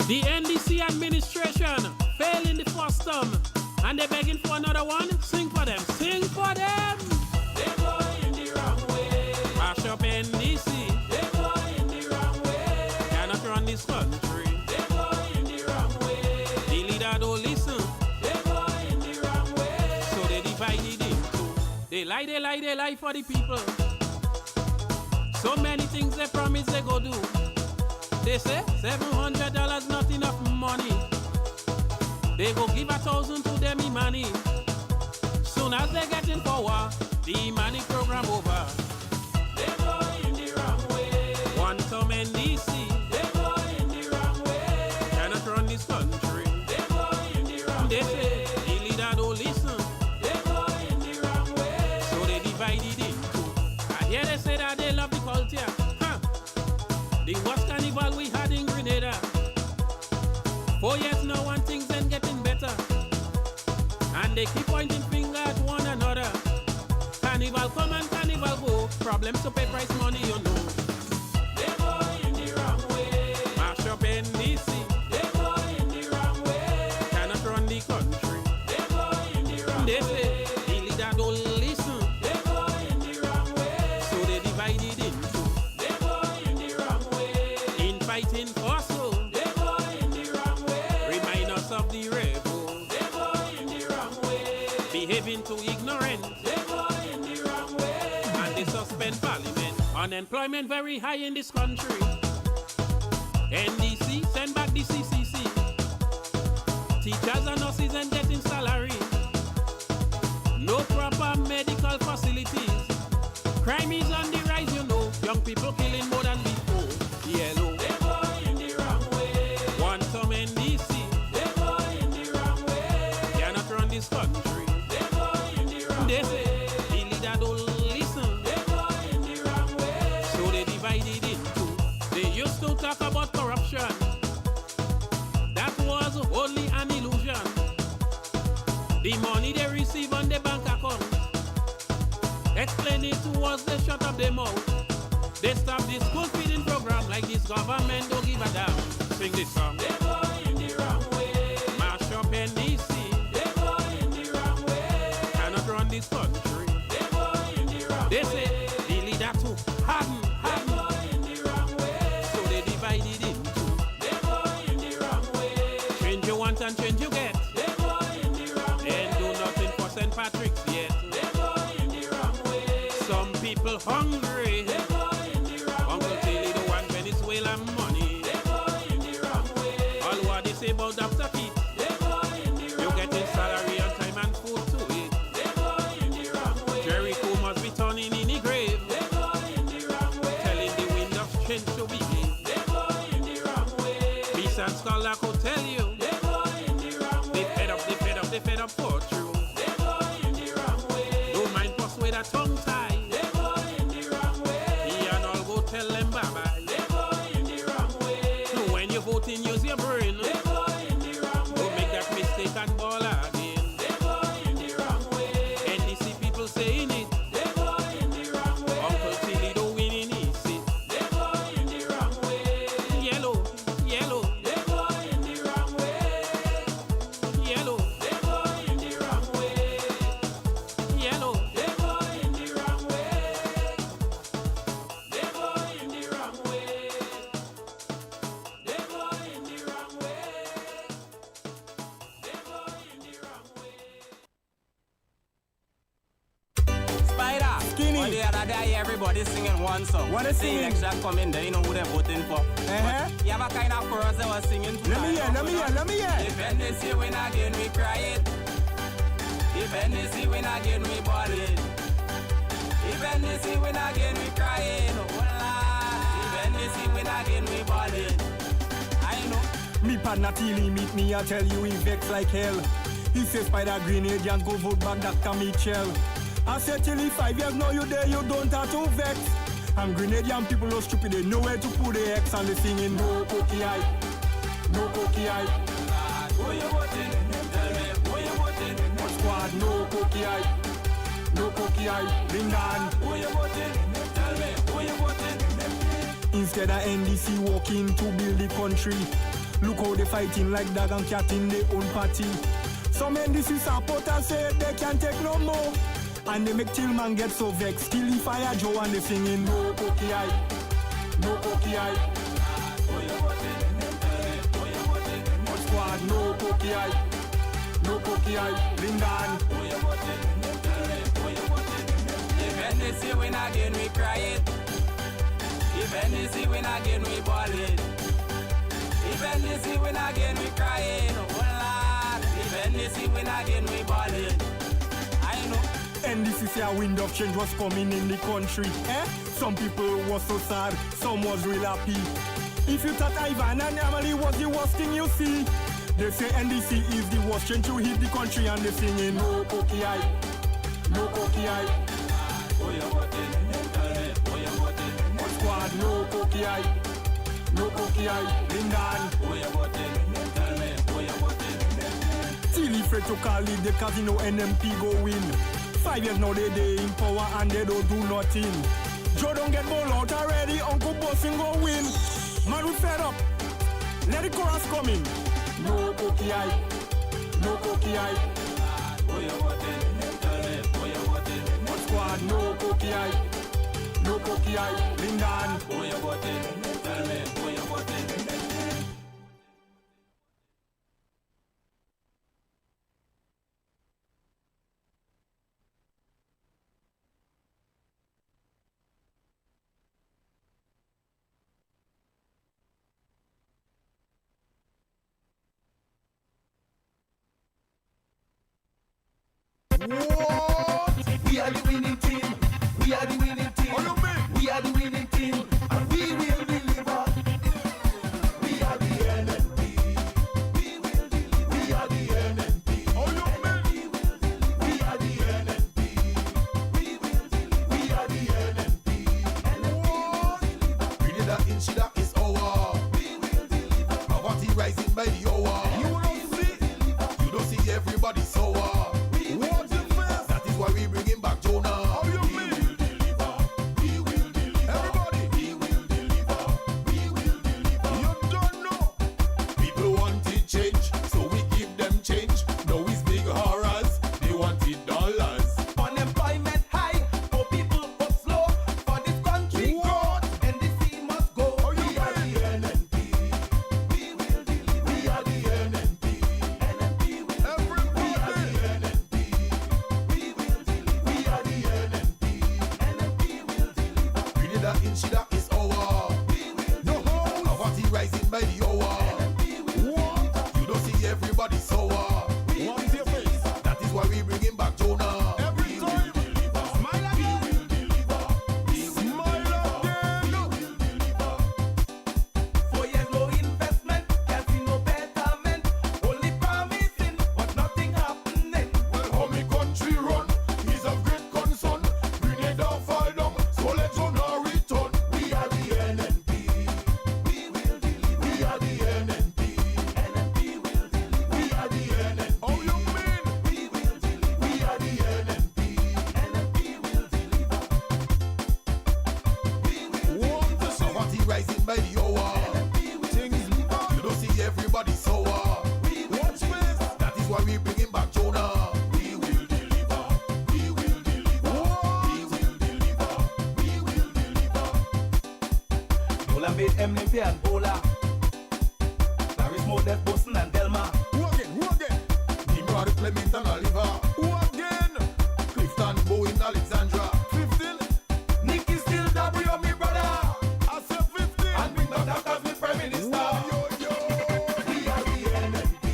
The NDC administration failed in the first term, and they're begging for another one. Sing for them, sing for them. They go in the wrong way. Mash up NDC. They go in the wrong way. Cannot run this country. They go in the wrong way. The leader don't listen. They go in the wrong way. So they divided into. They lie for the people. So many things they promise they go do. They say $700 not enough money. They go give 1,000 to them money. Soon as they get in power, the money program over. They go in the wrong way. One term NDC. They go in the wrong way. Cannot run this country. They go in the wrong They way. say the leader don't listen. They go in the wrong way. So they divided into. And here they say that they love the culture. Huh. The worst carnival we had in Grenada. 4 years now and things ain't getting better. And they keep pointing finger at one another. Carnival come and carnival go. Problems to pay price money, you know. They go in the wrong way. Mash up NDC. They go in the wrong way. Cannot run the country. They go in the wrong They way. say the leader don't listen. They go in the wrong way. So they divided into. They go in the wrong way. In fighting for so. They go in the wrong way. Remind us of the rebel. They go in the wrong way. Behaving too ignorant. They go in the wrong way. And they suspend parliament. Unemployment very high in this country. NDC send back the CCC. Teachers and nurses ain't getting salary. No proper medical facilities. Crime is on the rise, you know. Young people killing more than before. Yellow. They go in the wrong way. One term NDC. They go in the wrong way. Cannot run this country. They go in the wrong They way. say the leader don't listen. They go in the wrong way. So they divided into. They used to talk about corruption. That was only an illusion. The money they receive on the bank account. Explain it to us, they shut up their mouth. They stop the school feeding program like this government don't give a damn. Sing this song. They go in the wrong way. Mash up NDC. They go in the wrong way. Cannot run this country. They go in the wrong They way. say the leader too harden. They go in the wrong way. So they divided into. They go in the wrong way. Change you want and change you get. They go in the wrong way. And do nothing for St. Patrick's yet. They go in the wrong way. Some people hungry. They go in the wrong Uncle way. Tilly don't want Venezuelan money. They go in the wrong way. All what they say about Dr. Pete. They go in the You wrong getting way. salary on time and food to eat. They go in the wrong way. Jericho must be turning in the grave. They go in the wrong way. Telling the wind of change to behave. They go in the wrong way. Peace and scholar could tell you. They go in the wrong way. They fed up for true. They go in the wrong way. Don't mind persuade a tongue tie. They go in the wrong way. He and all go tell them bye-bye. They go in the wrong way. So when you're voting, use your brain. They go in the wrong way. Don't make that mistake and ball again. They go in the wrong way. NDC people saying it. They go in the wrong way. Uncle Tilly don't win in his seat. They go in the wrong way. Yellow, yellow, They go in the wrong way. yellow, They go in the wrong way. yellow. They go in the wrong way. They go in the wrong way. They go in the wrong way. They go in the wrong way. Spider. Skinny. On the other day, everybody singing one song. What they The singing? election coming, they know who they're voting for. But you have a kind of chorus they were singing. Let me hear. If NDC win again, we cry it. If NDC win again, we ball it. If NDC win again, we cry it. Oh, Lord. If NDC win again, we ball it. I know. Me partner Tilly meet me, I tell you he vex like hell. He says Spider Grenadians go vote back Dr. Mitchell. I said Tilly 5 years now you there, you don't have to vex. And Grenadian people are stupid, they know where to put the X and they singing no cookie eye, no cookie eye. Who you voting? Tell me, who you voting? What squad, no cookie eye, no cookie eye. Bring down. Who you voting? Tell me, who you voting? Instead of NDC walking to build the country, Look how they fighting like dog and cat in their own party. Some NDC support and say they can't take no more. And they make Tillman get so vexed. Till he fire Joe and they singing no cookie eye, no cookie eye. Hot squad, no cookie eye, no cookie eye. Lindan. If NDC win again, we cry it. If NDC win again, we ball it. If NDC win again, we cry it. Oh Lord. If NDC win again, we ball it. I know. NDC say a wind of change was coming in the country. Some people was so sad, some was real happy. If you thought Ivan and Emily was the worst thing you see, they say NDC is the worst change to hit the country and they singing no cookie eye, no cookie eye. Hot squad, no cookie eye, no cookie eye. Lindan. Till he afraid to call it the casino NMP go win. 5 years now they in power and they don't do nothing. Joe don't get ball out already, Uncle Bossing go win. Man we fed up, let the chorus come in. No cookie eye, no cookie eye. Hot squad, no cookie eye, no cookie eye. Lindan. We are the winning team. We are the winning team. We are the winning team. And we will deliver. We are the NNP. We will deliver. We are the NNP. NNP will deliver. We are the NNP. We will deliver. We are the NNP. NNP will deliver. Grenada in Shida is our. We will deliver. Poverty rising by the hour. You don't see everybody sour. That is why we bring him back Jonah. We will deliver. We will deliver. Everybody. We will deliver. We will deliver. You don't know. People wanted change, so we give them change. Now it's big horrors. They wanted dollars. Unemployment high, for people but slow. For this country growth, NDC must go. We are the NNP. We will deliver. We are the NNP. NNP will deliver. We are the NNP. We will deliver. We are the NNP. NNP will deliver. Grenada in Shida is our. We will deliver. Poverty rising by the hour. NNP will deliver. You don't see everybody sour. What's your face? That is why we bring him back Jonah. Every time. Smile again. We will deliver. We will deliver. We will deliver. 4 years no investment, can't see no betterment. Only promising, but nothing happening. Well, how me country run is of great concern. Grenada fall down, so let Jonah return. We are the NNP. We will deliver. We are the NNP. NNP will deliver. We are the NNP. How you mean? We will deliver. We are the NNP. NNP will deliver. We will Want to see poverty rising by the hour. NNP will deliver. You don't see everybody sour. We will deliver. That is why we bring him back Jonah. We will deliver. We will deliver. We will deliver. We will deliver. Bola made MNP and Bola. There is more Def Boston and Delma. Who again? Nimrod, Clement and Oliver. Who again? Clifton, Bowen, Alexandra. 15. Nicky still W, me brother. I said 15. And bring the doctors with Prime Minister. Yo. We are the NNP.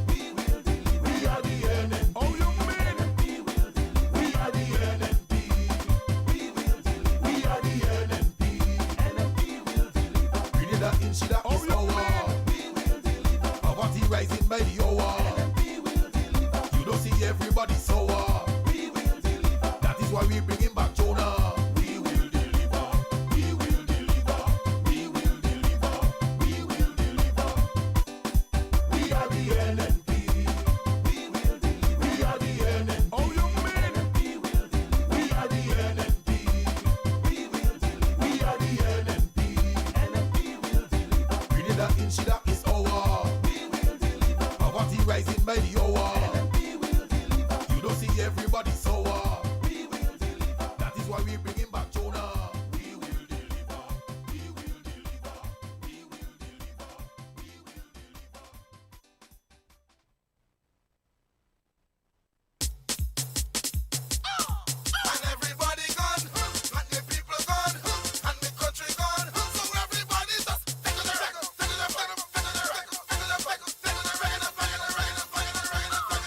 We will deliver. We are the NNP. How you mean? NNP will deliver. We are the NNP. We will deliver. We are the NNP. NNP will deliver. Grenada in Shida is our. We will deliver. Poverty rising by the hour. NNP will deliver. You don't see everybody sour. We will deliver. That is why we bring him back Jonah. We will deliver. We will deliver. We will deliver. We will deliver. We are the NNP. We will deliver. We are the NNP. How you mean? NNP will deliver. We are the NNP. We will deliver. We are the NNP. NNP will deliver. Grenada in Shida is our. rising by the hour. LMP will deliver. You don't see everybody sour. We will deliver. That is why we bringing back Jonah. We will deliver. We will deliver. We will deliver. We will deliver. And everybody gone, and the people gone, and the country gone. So everybody just take to the record, take to the record, take to the record, take to the record, take to the record, take to the record, take to the record, take to the record, take to the record.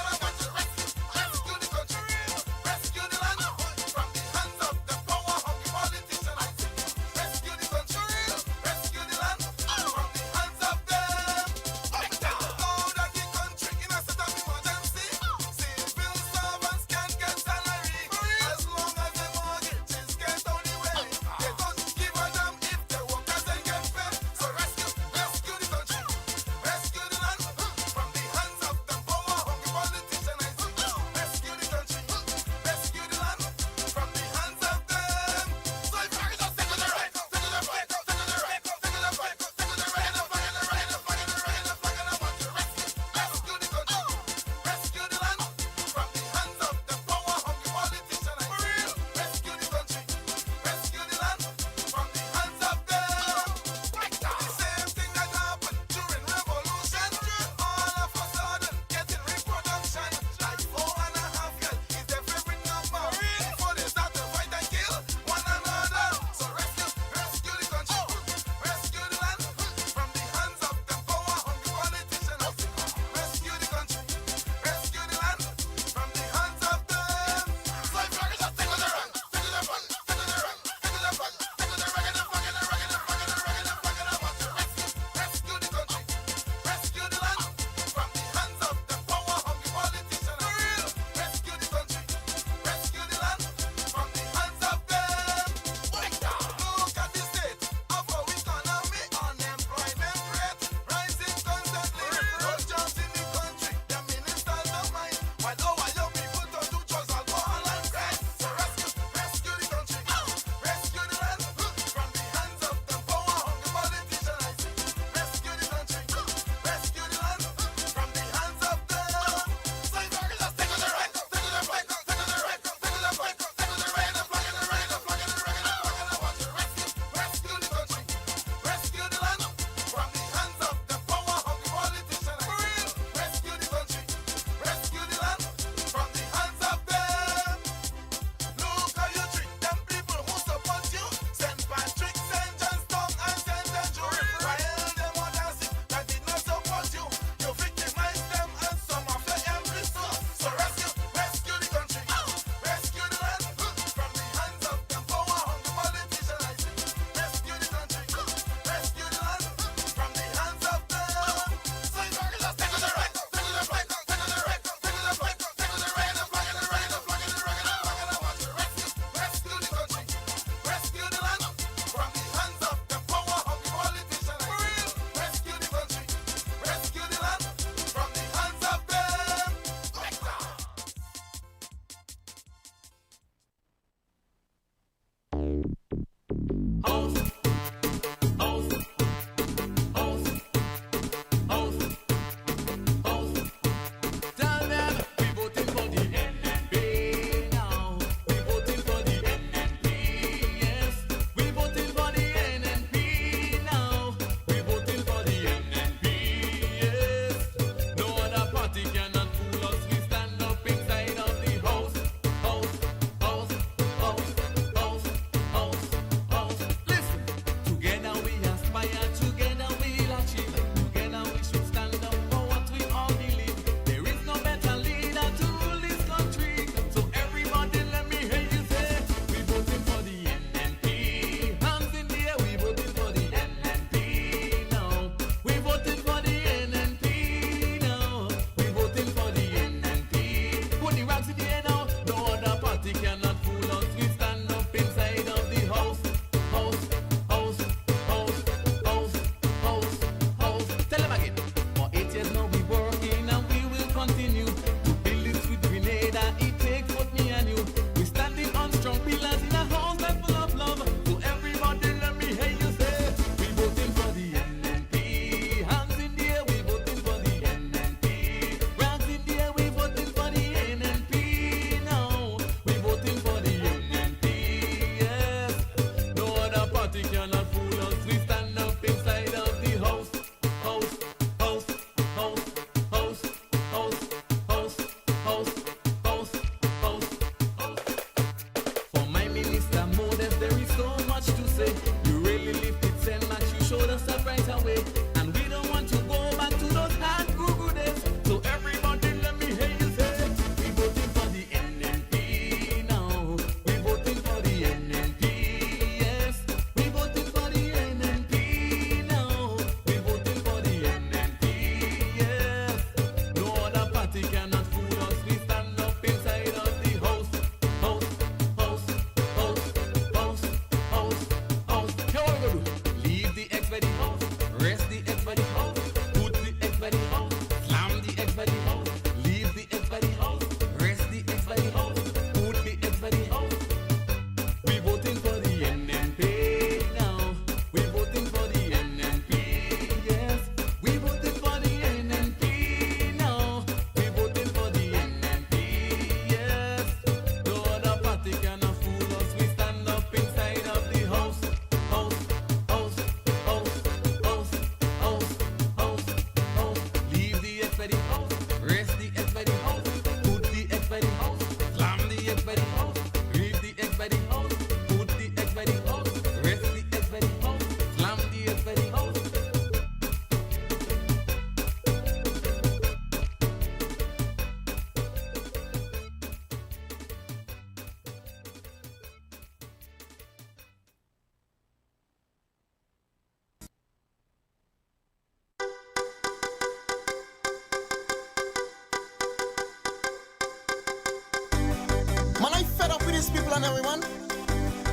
these people and everyone.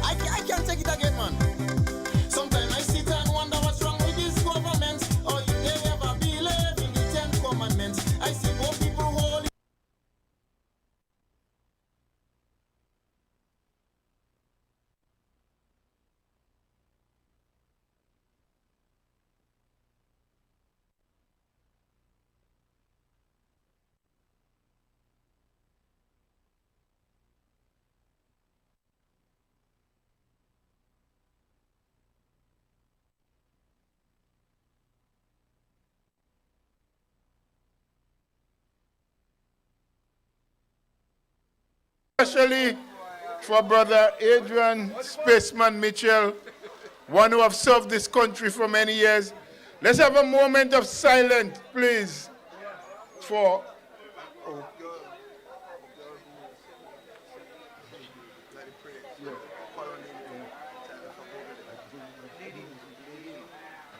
I can't take it again, man. Sometimes I sit and wonder what's wrong with this government. Or if they ever believe in the 10 commandments. I see more people holding. Especially for Brother Adrian Spaceman Mitchell, one who have served this country for many years. Let's have a moment of silence, please, for...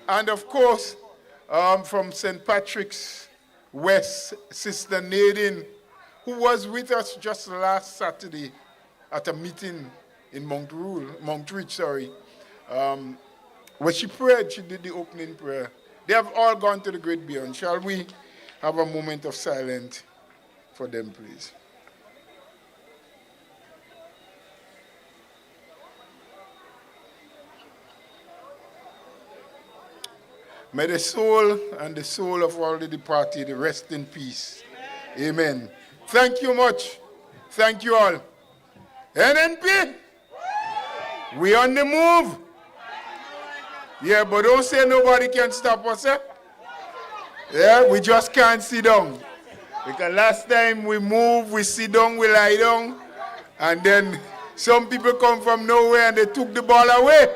And of course, from St. Patrick's West, Sister Nadine, who was with us just last Saturday at a meeting in Montreach, where she prayed, she did the opening prayer. They have all gone to the great beyond. Shall we have a moment of silence for them, please? May the soul and the soul of all the departed rest in peace. Amen. Thank you much. Thank you all. NNP, we on the move. Yeah, but don't say nobody can stop us, eh? Yeah, we just can't sit down. Because last time we moved, we sit down, we lie down, and then some people come from nowhere and they took the ball away.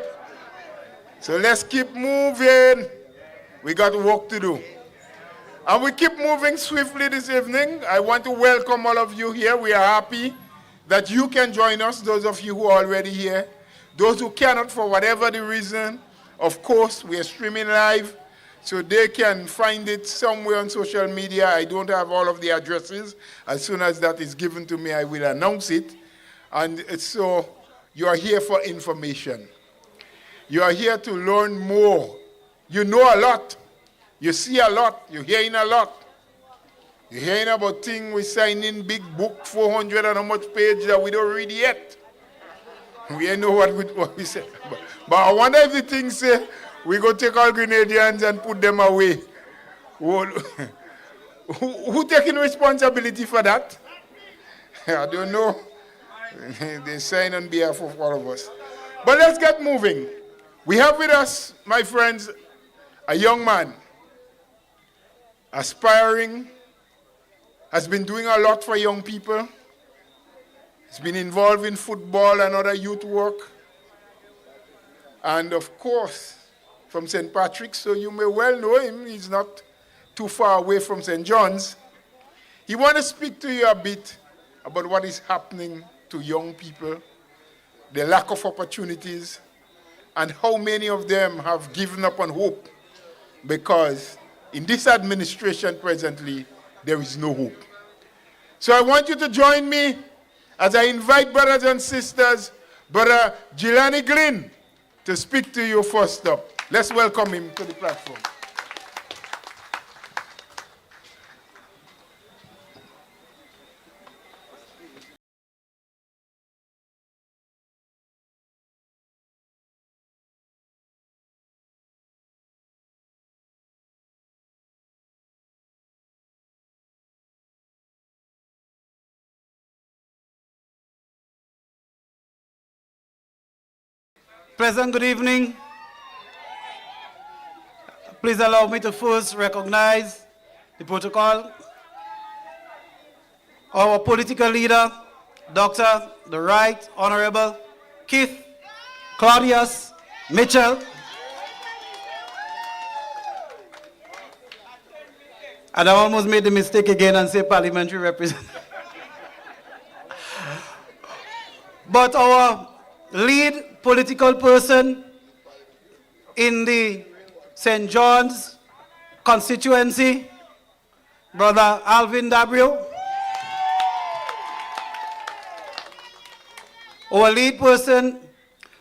So let's keep moving. We got work to do. And we keep moving swiftly this evening. I want to welcome all of you here. We are happy that you can join us, those of you who are already here. Those who cannot, for whatever the reason, of course, we are streaming live, so they can find it somewhere on social media. I don't have all of the addresses. As soon as that is given to me, I will announce it. And so you are here for information. You are here to learn more. You know a lot. You see a lot. You're hearing a lot. You're hearing about things we sign in big book, 400 and how much page that we don't read yet. We ain't know what we say. But I wonder if the things say, we go take all Grenadians and put them away. Who taking responsibility for that? I don't know. They sign on behalf of all of us. But let's get moving. We have with us, my friends, a young man, aspiring, has been doing a lot for young people. He's been involved in football and other youth work. And of course, from St. Patrick's, so you may well know him. He's not too far away from St. John's. He wants to speak to you a bit about what is happening to young people, the lack of opportunities, and how many of them have given up on hope, because in this administration presently, there is no hope. So I want you to join me as I invite brothers and sisters, Brother Jelani Glynn, to speak to you first up. Let's welcome him to the platform. Pleasant good evening. Please allow me to first recognize the protocol. Our political leader, Dr. the Right Honorable Keith Claudius Mitchell. And I almost made the mistake again and say parliamentary representative. But our lead political person in the St. John's constituency, Brother Alvin Dabrio. Our lead person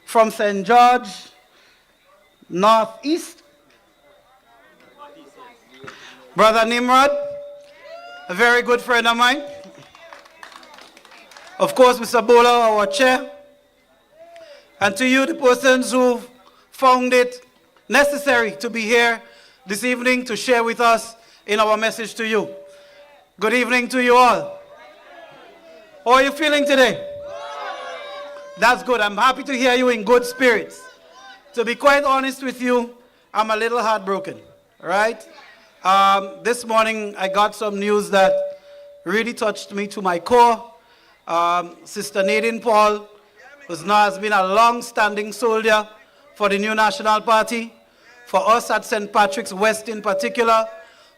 from St. George, Northeast, Brother Nimrod, a very good friend of mine. Of course, Mr. Bola, our chair. And to you, the persons who found it necessary to be here this evening to share with us in our message to you. Good evening to you all. How are you feeling today? That's good. I'm happy to hear you in good spirits. To be quite honest with you, I'm a little heartbroken, right? This morning, I got some news that really touched me to my core. Sister Nadine Paul has been a long-standing soldier for the New National Party, for us at St. Patrick's West in particular,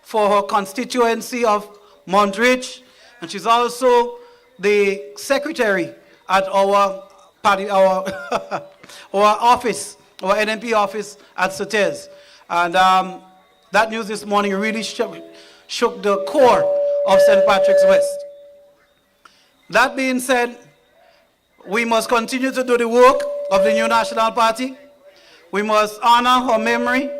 for her constituency of Montreach, and she's also the secretary at our party, our office, our NMP office at Sotes. And that news this morning really shook the core of St. Patrick's West. That being said, we must continue to do the work of the New National Party. We must honor her memory,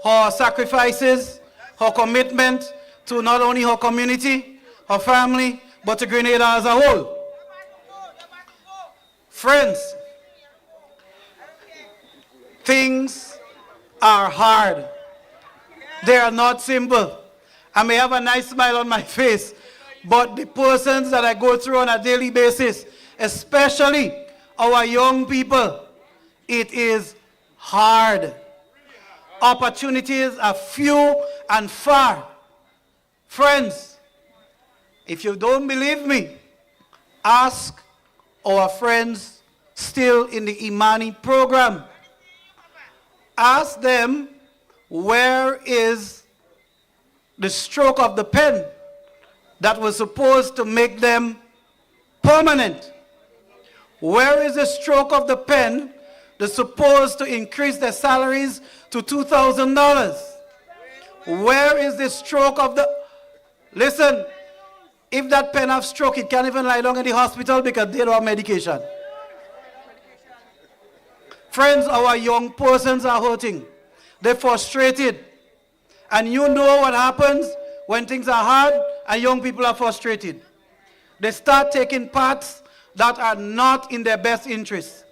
her sacrifices, her commitment to not only her community, her family, but to Grenada as a whole. Friends, things are hard. They are not simple. I may have a nice smile on my face, but the persons that I go through on a daily basis, especially our young people, it is hard. Opportunities are few and far. Friends, if you don't believe me, ask our friends still in the Imani program. Ask them, where is the stroke of the pen that was supposed to make them permanent? Where is the stroke of the pen that's supposed to increase their salaries to $2,000? Where is the stroke of the... Listen, if that pen have stroke, it can't even lie down in the hospital because they don't have medication. Friends, our young persons are hurting. They're frustrated. And you know what happens when things are hard and young people are frustrated. They start taking paths that are not in their best interest.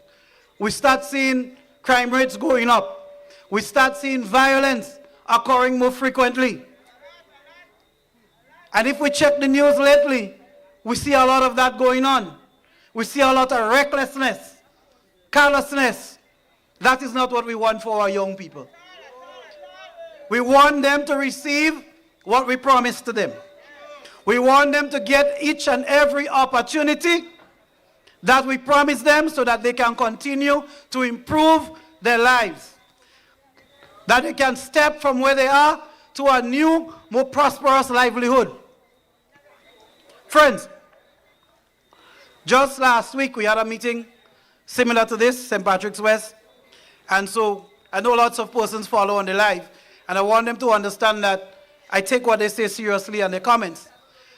We start seeing crime rates going up. We start seeing violence occurring more frequently. And if we check the news lately, we see a lot of that going on. We see a lot of recklessness, carelessness. That is not what we want for our young people. We want them to receive what we promised to them. We want them to get each and every opportunity that we promise them so that they can continue to improve their lives. That they can step from where they are to a new, more prosperous livelihood. Friends, just last week we had a meeting similar to this, St. Patrick's West. And so I know lots of persons follow on the live, and I want them to understand that I take what they say seriously and their comments.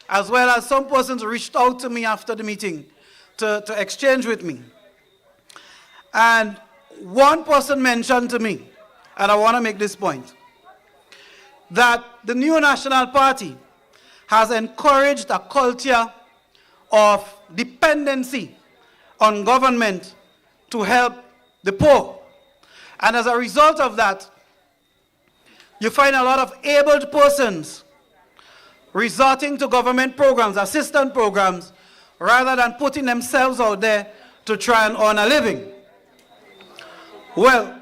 As well as some persons reached out to me after the meeting to exchange with me. And one person mentioned to me, and I want to make this point, that the New National Party has encouraged a culture of dependency on government to help the poor. And as a result of that, you find a lot of abled persons resorting to government programs, assistance programs, rather than putting themselves out there to try and earn a living. Well,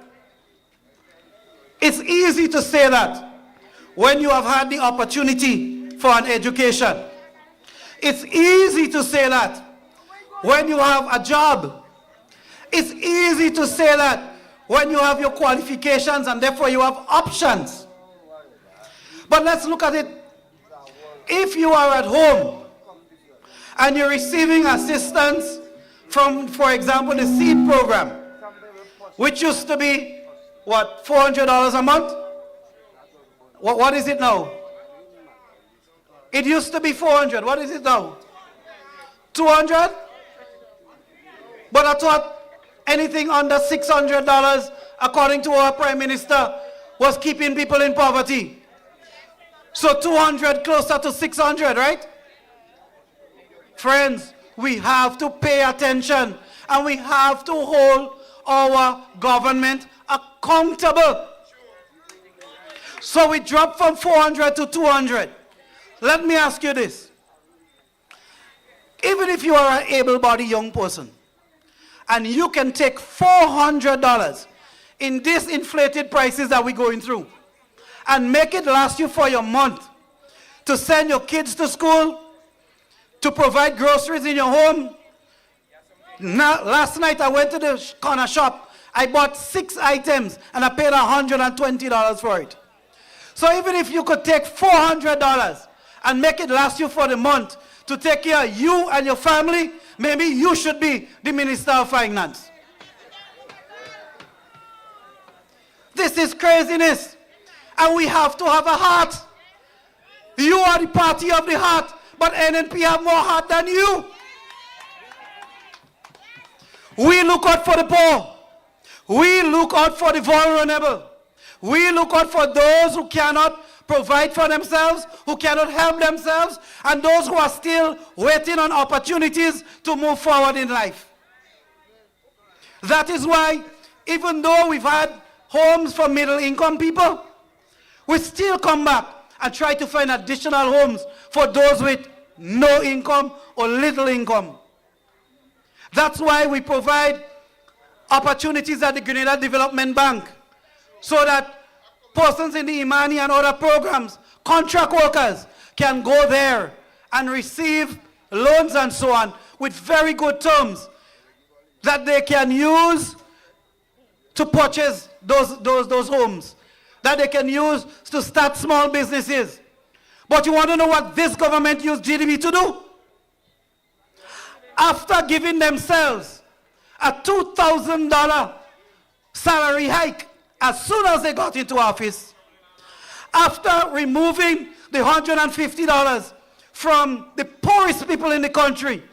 it's easy to say that when you have had the opportunity for an education. It's easy to say that when you have a job. It's easy to say that when you have your qualifications and therefore you have options. But let's look at it. If you are at home and you're receiving assistance from, for example, the SEED program, which used to be, what, $400 a month? What is it now? It used to be 400. What is it now? 200? But I thought anything under $600, according to our Prime Minister, was keeping people in poverty. So 200 closer to 600, right? Friends, we have to pay attention and we have to hold our government accountable. So we dropped from 400 to 200. Let me ask you this. Even if you are an able-bodied young person and you can take $400 in these inflated prices that we're going through and make it last you for your month to send your kids to school, to provide groceries in your home. Now, last night I went to the corner shop. I bought 6 items and I paid $120 for it. So even if you could take $400 and make it last you for the month to take care of you and your family, maybe you should be the Minister of Finance. This is craziness. And we have to have a heart. You are the party of the heart, but NNP have more heart than you. We look out for the poor. We look out for the vulnerable. We look out for those who cannot provide for themselves, who cannot help themselves, and those who are still waiting on opportunities to move forward in life. That is why, even though we've had homes for middle-income people, we still come back and try to find additional homes for those with no income or little income. That's why we provide opportunities at the Grenada Development Bank so that persons in the Imani and other programs, contract workers, can go there and receive loans and so on with very good terms that they can use to purchase those homes, that they can use to start small businesses. But you want to know what this government used GDB to do? After giving themselves a $2,000 salary hike as soon as they got into office, after removing the $150 from the poorest people in the country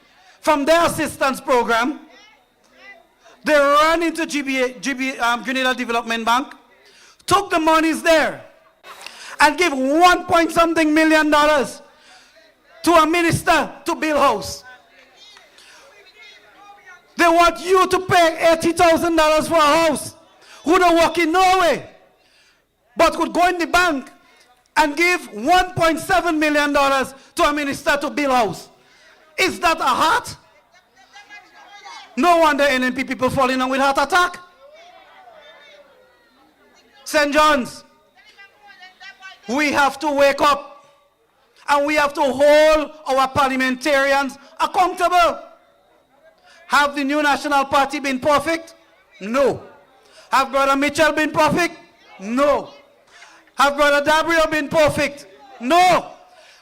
from their assistance program, they ran into Grenada Development Bank, took the monies there, and gave $1.something million to a minister to build house. They want you to pay $80,000 for a house who don't work in Norway, but could go in the bank and give $1.7 million to a minister to build house. Is that a heart? No wonder NNP people falling down with heart attack. St. John's, we have to wake up and we have to hold our parliamentarians accountable. Have the new National Party been perfect? No. Have Brother Mitchell been perfect? No. Have Brother Gabriel been perfect? No.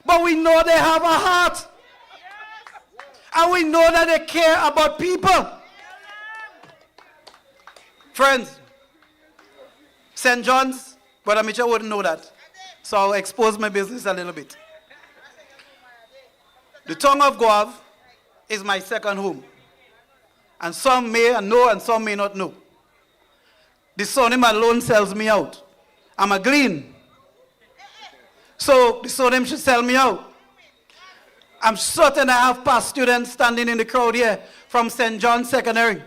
But we know they have a heart. And we know that they care about people. Friends, St. John's, Brother Mitchell wouldn't know that. So I'll expose my business a little bit. The tongue of GOUYAVE is my second home. And some may know and some may not know. The surname alone sells me out. I'm a glean. So the surname should sell me out. I'm certain I have past students standing in the crowd here from St. John's Secondary,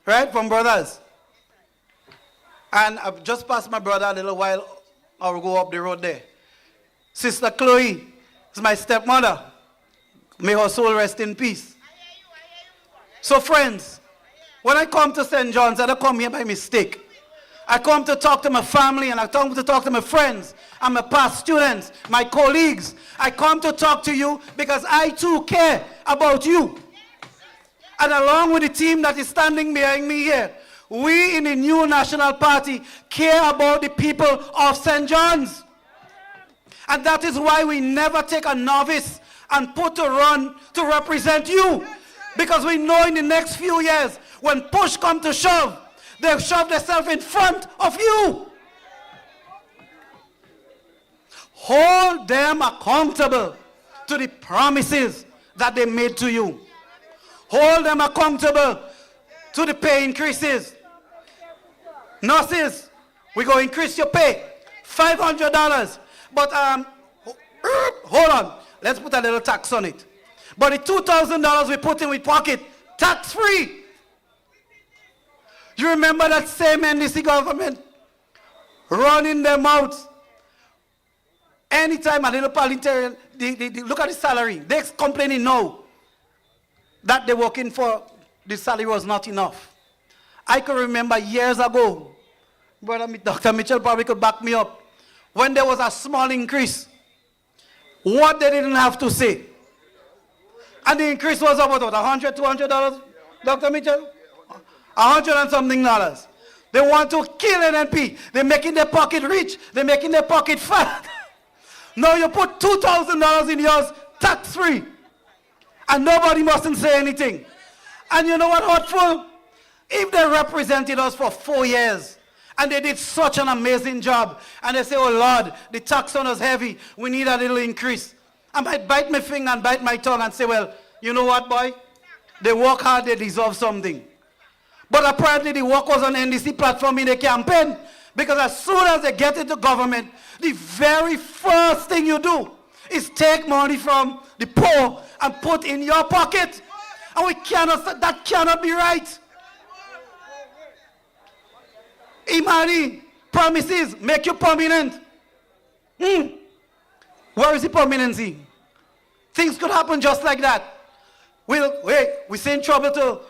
right, from brothers. And I've just passed my brother a little while. I'll go up the road there. Sister Chloe is my stepmother. May her soul rest in peace. So friends, when I come to St. John's, I don't come here by mistake. I come to talk to my family and I come to talk to my friends and my past students, my colleagues. I come to talk to you because I too care about you. And along with the team that is standing behind me here, we in the new National Party care about the people of St. John's. And that is why we never take a novice and put to run to represent you. Because we know in the next few years, when push comes to shove, they'll shove themselves in front of you. Hold them accountable to the promises that they made to you. Hold them accountable to the pay increases. Nurses, we go increase your pay, $500. But hold on, let's put a little tax on it. But the $2,000 we put in with pocket, tax free. You remember that same NDC government running their mouths? Anytime a little parliamentarian, they look at the salary, they're complaining now that they're working for, the salary was not enough. I can remember years ago, Brother Dr. Mitchell probably could back me up, when there was a small increase, what they didn't have to say. And the increase was about what, $100, $200, Dr. Mitchell? 100 and something dollars. They want to kill NNP. They're making their pocket rich. They're making their pocket fat. Now you put $2,000 in yours, tax-free. And nobody mustn't say anything. And you know what, hurtful? If they represented us for 4 years, and they did such an amazing job, and they say, oh Lord, the tax on us heavy, we need a little increase. I might bite my finger and bite my tongue and say, well, you know what, boy? They work hard, they deserve something. But apparently the work was on NDC platform in the campaign, because as soon as they get into government, the very first thing you do is take money from the poor and put in your pocket. And that cannot be right. Imani, promises make you permanent. Where is the permanency? Things could happen just like that. We're in trouble to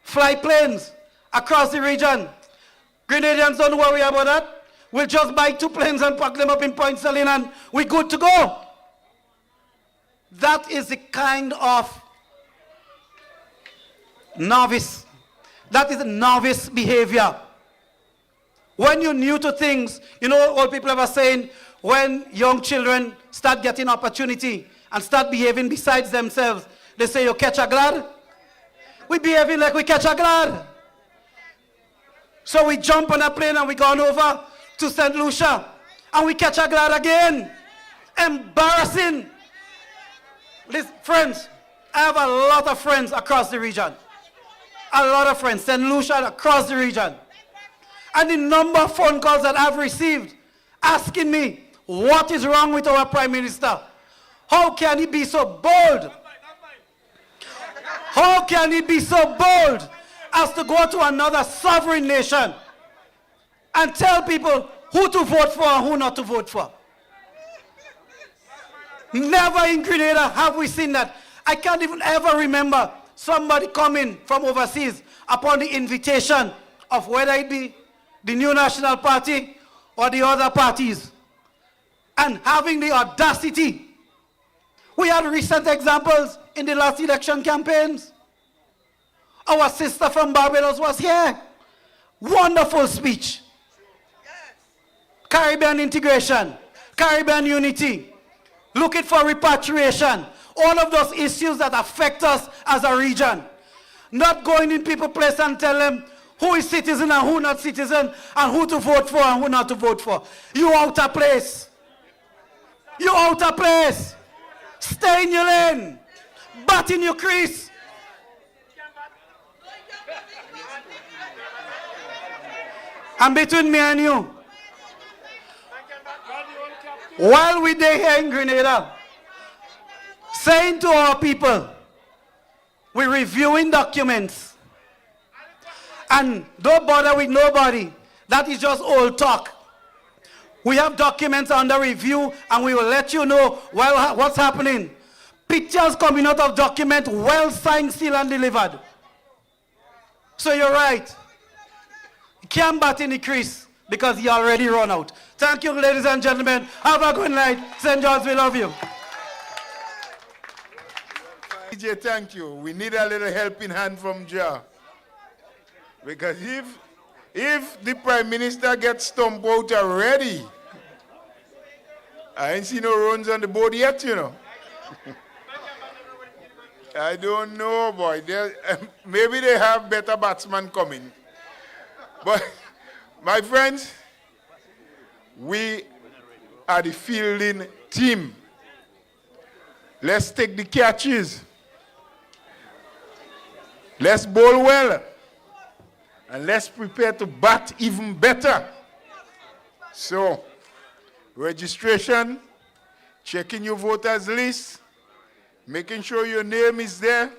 fly planes across the region. Grenadians don't worry about that. We'll just buy 2 planes and pack them up in Point Selene and we're good to go. That is the kind of novice. That is novice behavior. When you're new to things, you know what people are saying, when young children start getting opportunity and start behaving besides themselves, they say, you catch a glad? We're behaving like we catch a glad. So we jump on a plane and we gone over to St. Lucia and we catch a glad again. Embarrassing. Listen, friends, I have a lot of friends across the region. A lot of friends, St. Lucia across the region. And the number of phone calls that I've received asking me, what is wrong with our Prime Minister? How can he be so bold? How can he be so bold as to go to another sovereign nation and tell people who to vote for and who not to vote for? Never in Grenada have we seen that. I can't even ever remember somebody coming from overseas upon the invitation of whether it be the New National Party or the other parties and having the audacity. We had recent examples in the last election campaigns. Our sister from Barbados was here. Wonderful speech. Caribbean integration, Caribbean unity, looking for repatriation, all of those issues that affect us as a region. Not going in people's place and tell them who is citizen and who not citizen and who to vote for and who not to vote for. You out of place. You out of place. Stay in your lane. Bat in your crease. And between me and you, while we there here in Grenada, saying to our people, we're reviewing documents, and don't bother with nobody. That is just old talk. We have documents under review, and we will let you know what's happening. Pictures coming out of document, well signed, sealed, and delivered. So you're right. You can't bat in the crease because you already run out. Thank you, ladies and gentlemen. Have a good night. St. John's, we love you. DJ, thank you. We need a little helping hand from Jah. Because if the Prime Minister gets stumped out already, I ain't seen no runs on the board yet, you know. I don't know, boy. Maybe they have better batsmen coming. But, my friends, we are the fielding team. Let's take the catches. Let's bowl well. And let's prepare to bat even better. So, registration, checking your voters list, making sure your name is there,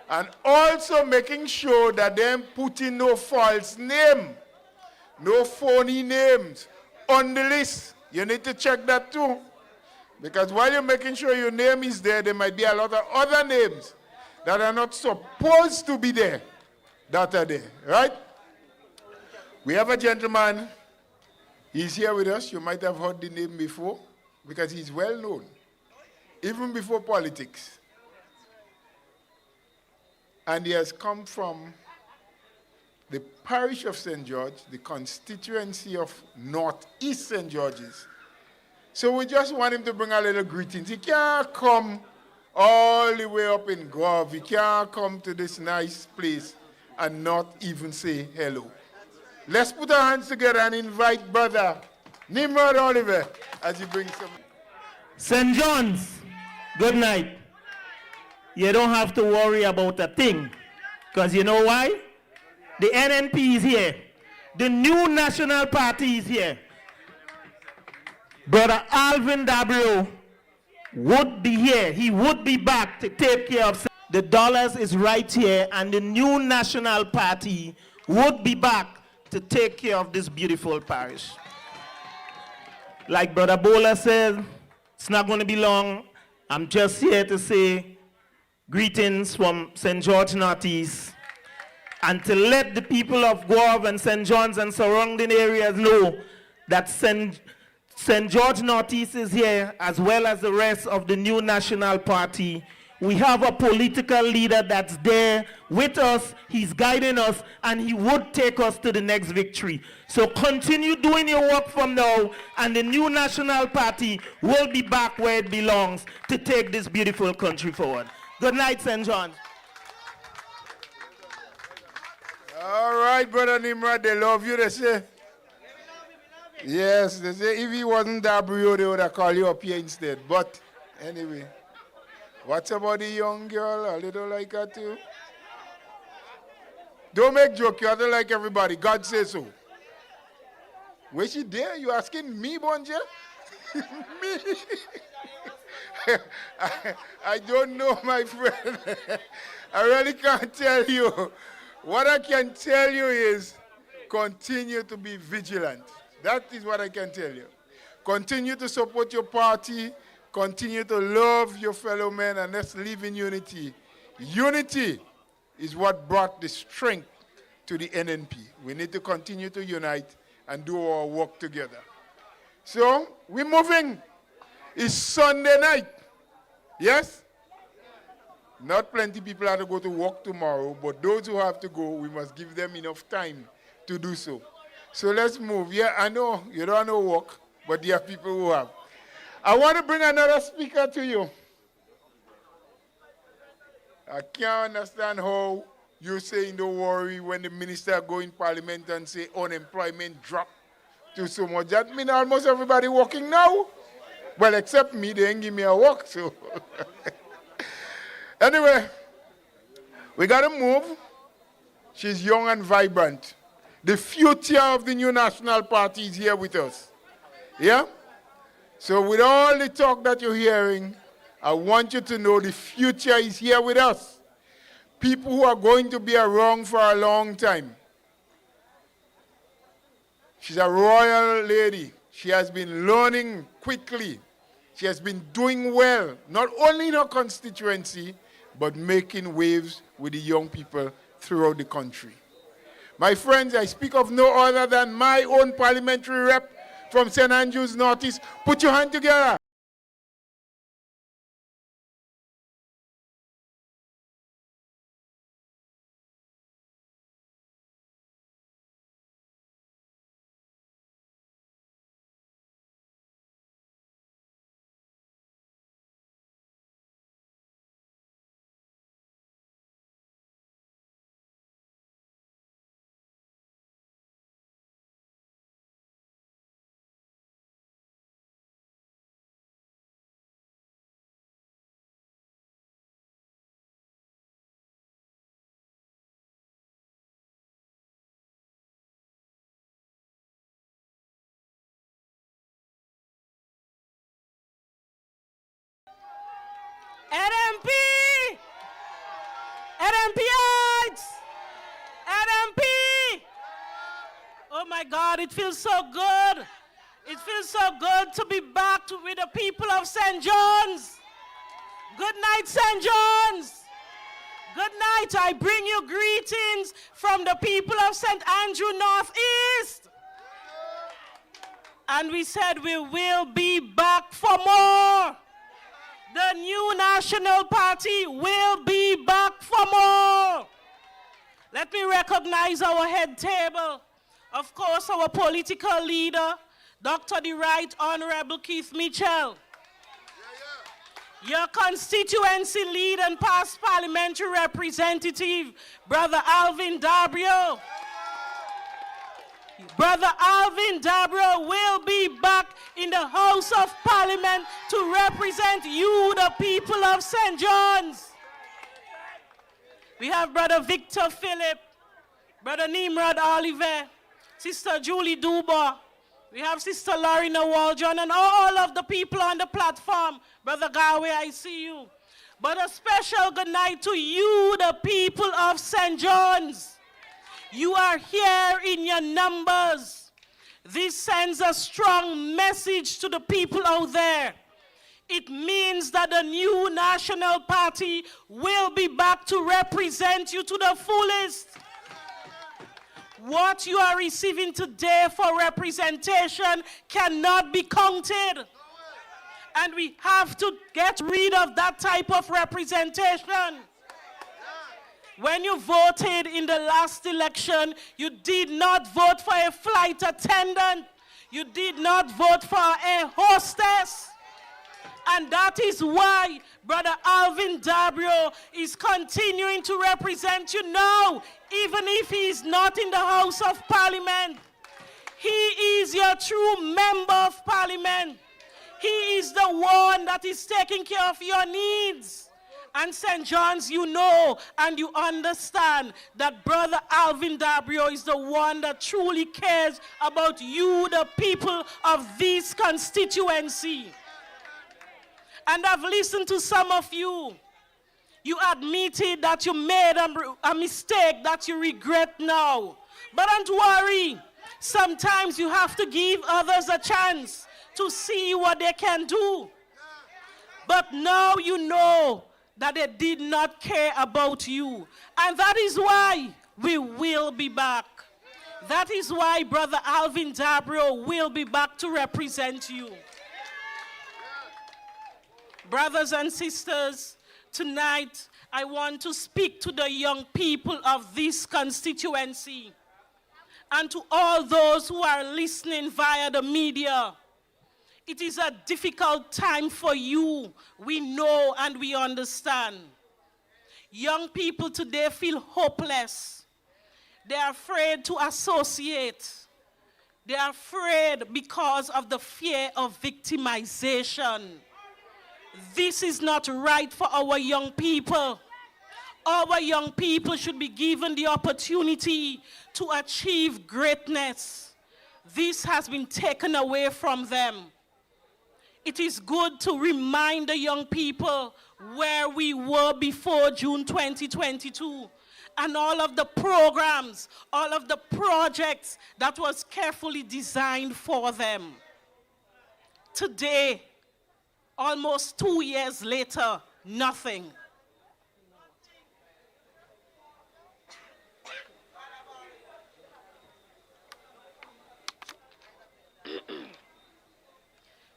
and also making sure that they put in no false name, no phony names on the list. You need to check that too. Because while you're making sure your name is there might be a lot of other names that are not supposed to be there that are there, right? We have a gentleman. He's here with us. You might have heard the name before because he's well known, even before politics. And he has come from the parish of St. George, the constituency of Northeast St. George's. So we just want him to bring a little greetings. He can't come all the way up in GOUYAVE. He can't come to this nice place and not even say hello. Let's put our hands together and invite Brother Nimrod Oliver as he brings some. St. John's, good night. You don't have to worry about a thing. Because you know why? The NNP is here. The new National Party is here. Brother Alvin Dabrio would be here. He would be back to take care of. The dollars is right here, and the new National Party would be back to take care of this beautiful parish. Like Brother Bola said, it's not going to be long. I'm just here to say greetings from St. George Northeast and to let the people of GOUYAVE and St. John's and surrounding areas know that St. George Northeast is here, as well as the rest of the new National Party. We have a political leader that's there with us. He's guiding us, and he would take us to the next victory. So continue doing your work from now, and the new National Party will be back where it belongs to take this beautiful country forward. Good night, St. John. All right, Brother Nimrod, they love you, they say. Yes, they say if he wasn't Dabrio, they would have called you up here instead. But anyway, what about the young girl? A little like her too? Don't make joke. You have to like everybody. God says so. Where she there? You asking me, Bonja? Me? I don't know, my friend. I really can't tell you. What I can tell you is continue to be vigilant. That is what I can tell you. Continue to support your party. Continue to love your fellow men, and let's live in unity. Unity is what brought the strength to the NNP. We need to continue to unite and do our work together. So, we're moving. It's Sunday night. Yes? Not plenty people have to go to work tomorrow, but those who have to go, we must give them enough time to do so. So let's move. Yeah, I know you don't know work, but there are people who have. I want to bring another speaker to you. I can't understand how you're saying don't worry when the minister go in parliament and say unemployment drop to so much. That means almost everybody working now. Well, except me, they ain't give me a work, so. Anyway, we got to move. She's young and vibrant. The future of the new National Party is here with us. Yeah? So with all the talk that you're hearing, I want you to know the future is here with us. People who are going to be around for a long time. She's a royal lady. She has been learning quickly. She has been doing well, not only in her constituency, but making waves with the young people throughout the country. My friends, I speak of no other than my own parliamentary rep from St. Andrews Northeast. Put your hand together. NMPites! NMP! Oh my God, it feels so good. It feels so good to be back with the people of St. John's. Good night, St. John's. Good night. I bring you greetings from the people of St. Andrew Northeast. And we said we will be back for more. The new National Party will be back for more. Let me recognize our head table. Of course, our political leader, Dr. the Right Honorable Keith Mitchell. Your constituency lead and past parliamentary representative, Brother Alvin Dabrio. Brother Alvin Dabrio will be back in the House of Parliament to represent you, the people of St. John's. We have Brother Victor Philip, Brother Nimrod Oliver, Sister Julie Dubois. We have Sister Lorena Waljon and all of the people on the platform. Brother GOUYAVE, I see you. But a special good night to you, the people of St. John's. You are here in your numbers. This sends a strong message to the people out there. It means that the new National Party will be back to represent you to the fullest. What you are receiving today for representation cannot be counted. And we have to get rid of that type of representation. When you voted in the last election, you did not vote for a flight attendant. You did not vote for a hostess. And that is why Brother Alvin Dabrio is continuing to represent you now, even if he is not in the House of Parliament. He is your true member of Parliament. He is the one that is taking care of your needs. And St. John's, you know and you understand that Brother Alvin Dabrio is the one that truly cares about you, the people of this constituency. And I've listened to some of you. You admitted that you made a mistake that you regret now. But don't worry. Sometimes you have to give others a chance to see what they can do. But now you know that they did not care about you. And that is why we will be back. That is why Brother Alvin Dabrio will be back to represent you. Brothers and sisters, tonight I want to speak to the young people of this constituency and to all those who are listening via the media. It is a difficult time for you. We know and we understand. Young people today feel hopeless. They are afraid to associate. They are afraid because of the fear of victimization. This is not right for our young people. Our young people should be given the opportunity to achieve greatness. This has been taken away from them. It is good to remind the young people where we were before June 2022 and all of the programs, all of the projects that was carefully designed for them. Today, almost 2 years later, nothing.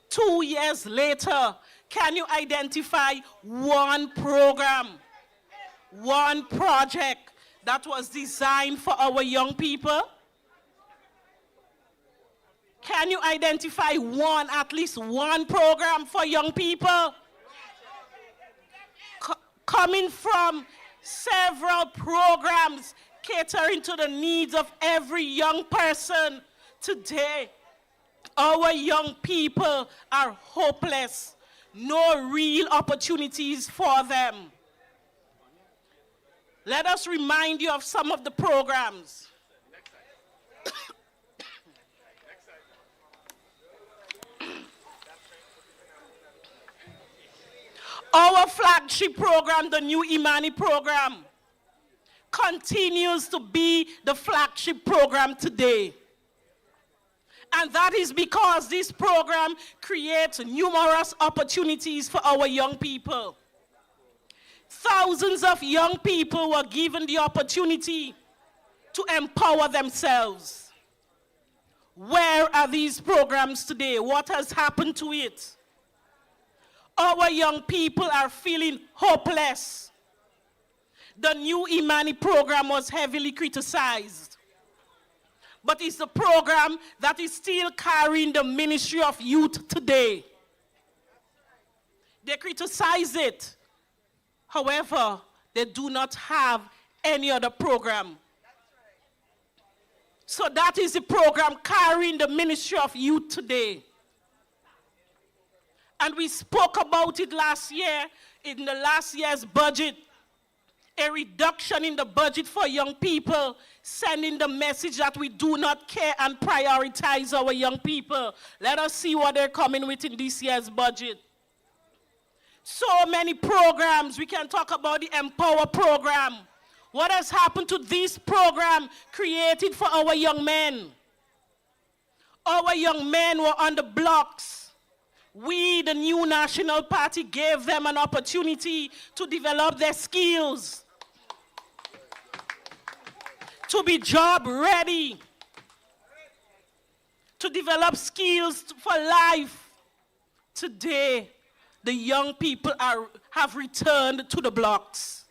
Two years later, can you identify one program, one project that was designed for our young people? Can you identify one, at least one program for young people? Coming from several programs catering to the needs of every young person today. Our young people are hopeless. No real opportunities for them. Let us remind you of some of the programs. Our flagship program, the new Imani program. continues to be the flagship program today. And that is because this program creates numerous opportunities for our young people. Thousands of young people were given the opportunity to empower themselves. Where are these programs today? What has happened to it? Our young people are feeling hopeless. The new Imani program was heavily criticized, but it's the program that is still carrying the Ministry of Youth today. They criticize it. However, they do not have any other program. So that is the program carrying the Ministry of Youth today. And we spoke about it last year, in the last year's budget, a reduction in the budget for young people, sending the message that we do not care and prioritize our young people. Let us see what they're coming with in this year's budget. So many programs. We can talk about the Empower program. What has happened to this program created for our young men? Our young men were on the blocks. We, the new National Party, gave them an opportunity to develop their skills, to be job ready, to develop skills for life. Today, the young people have returned to the blocks.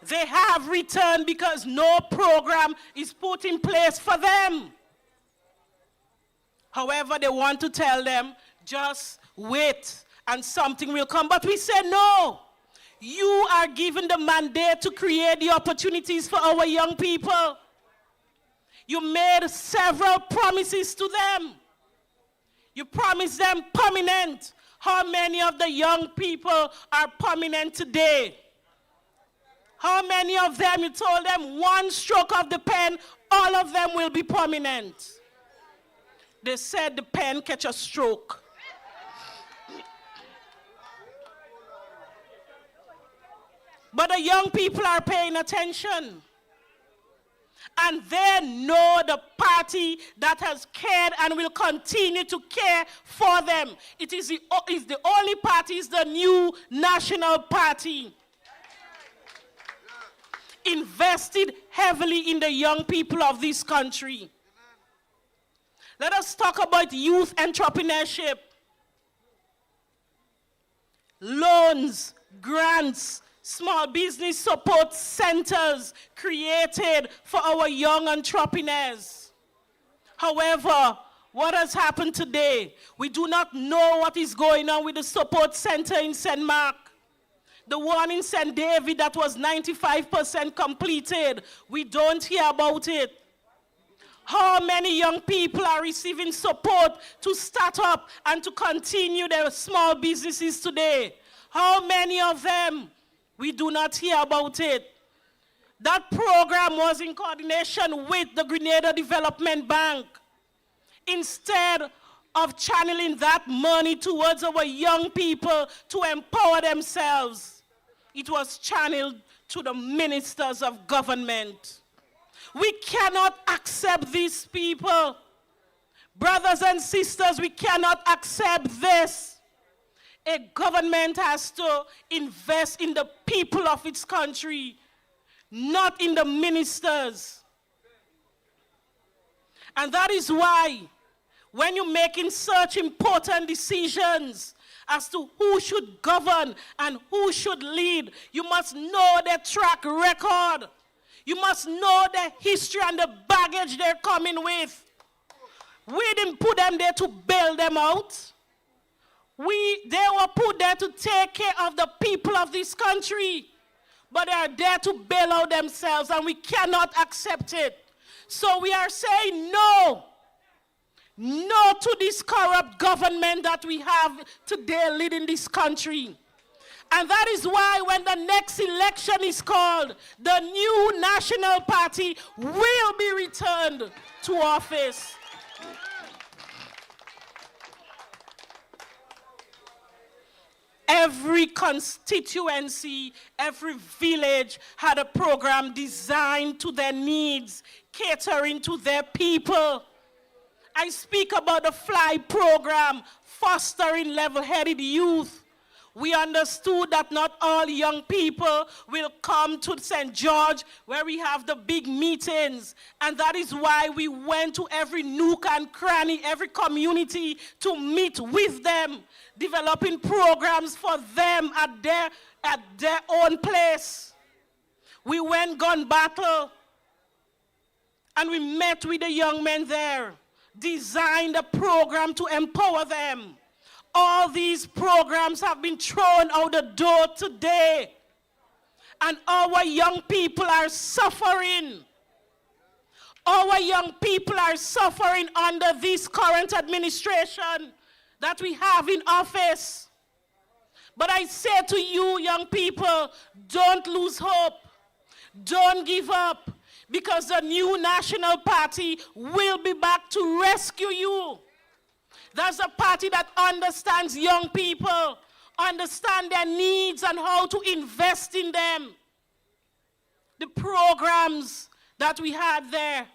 They have returned because no program is put in place for them. However, they want to tell them, just wait and something will come. But we say, no. You are given the mandate to create the opportunities for our young people. You made several promises to them. You promised them permanent. How many of the young people are permanent today? How many of them, you told them, one stroke of the pen, all of them will be permanent? They said the pen catch a stroke. But the young people are paying attention. And they know the party that has cared and will continue to care for them. It is the only party, is the new National Party. Invested heavily in the young people of this country. Let us talk about youth entrepreneurship. Loans, grants, small business support centers created for our young entrepreneurs. However, what has happened today? We do not know what is going on with the support center in St. Mark. The one in St. David that was 95% completed, we don't hear about it. How many young people are receiving support to start up and to continue their small businesses today? How many of them? We do not hear about it. That program was in coordination with the Grenada Development Bank. Instead of channeling that money towards our young people to empower themselves, it was channeled to the ministers of government. We cannot accept these people. Brothers and sisters, we cannot accept this. A government has to invest in the people of its country, not in the ministers. And that is why, when you're making such important decisions as to who should govern and who should lead, you must know their track record. You must know the history and the baggage they're coming with. We didn't put them there to bail them out. They were put there to take care of the people of this country. But they are there to bail out themselves, and we cannot accept it. So we are saying no. No to this corrupt government that we have today leading this country. And that is why when the next election is called, the new National Party will be returned to office. Every constituency, every village had a program designed to their needs, catering to their people. I speak about the FLY program, fostering level-headed youth. We understood that not all young people will come to St. George where we have the big meetings. And that is why we went to every nook and cranny, every community to meet with them, developing programs for them at their own place. We went gun battle and we met with the young men there, designed a program to empower them. All these programs have been thrown out the door today. And our young people are suffering. Our young people are suffering under this current administration that we have in office. But I say to you, young people, don't lose hope. Don't give up, because the new National Party will be back to rescue you. That's a party that understands young people, understand their needs and how to invest in them. The programs that we had there,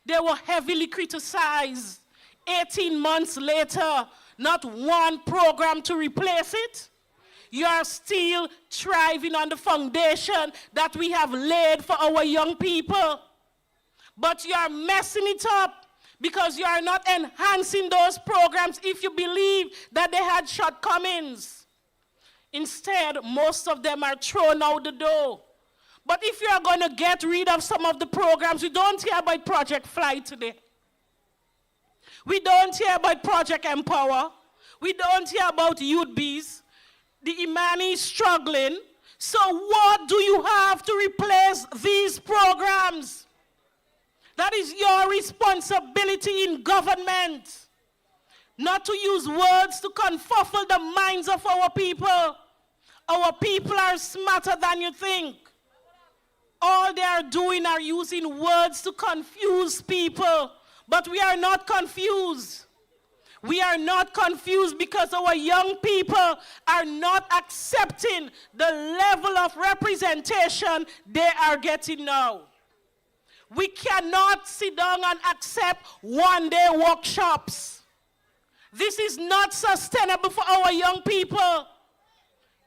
they were heavily criticized. 18 months later, not one program to replace it. You are still thriving on the foundation that we have laid for our young people. But you are messing it up, because you are not enhancing those programs if you believe that they had shortcomings. Instead, most of them are thrown out the door. But if you are going to get rid of some of the programs, we don't hear about Project FLY today. We don't hear about Project Empower. We don't hear about Youth Bees. The Imani is struggling. So what do you have to replace these programs? That is your responsibility in government. Not to use words to confuffle the minds of our people. Our people are smarter than you think. All they are doing are using words to confuse people. But we are not confused. We are not confused because our young people are not accepting the level of representation they are getting now. We cannot sit down and accept one-day workshops. This is not sustainable for our young people.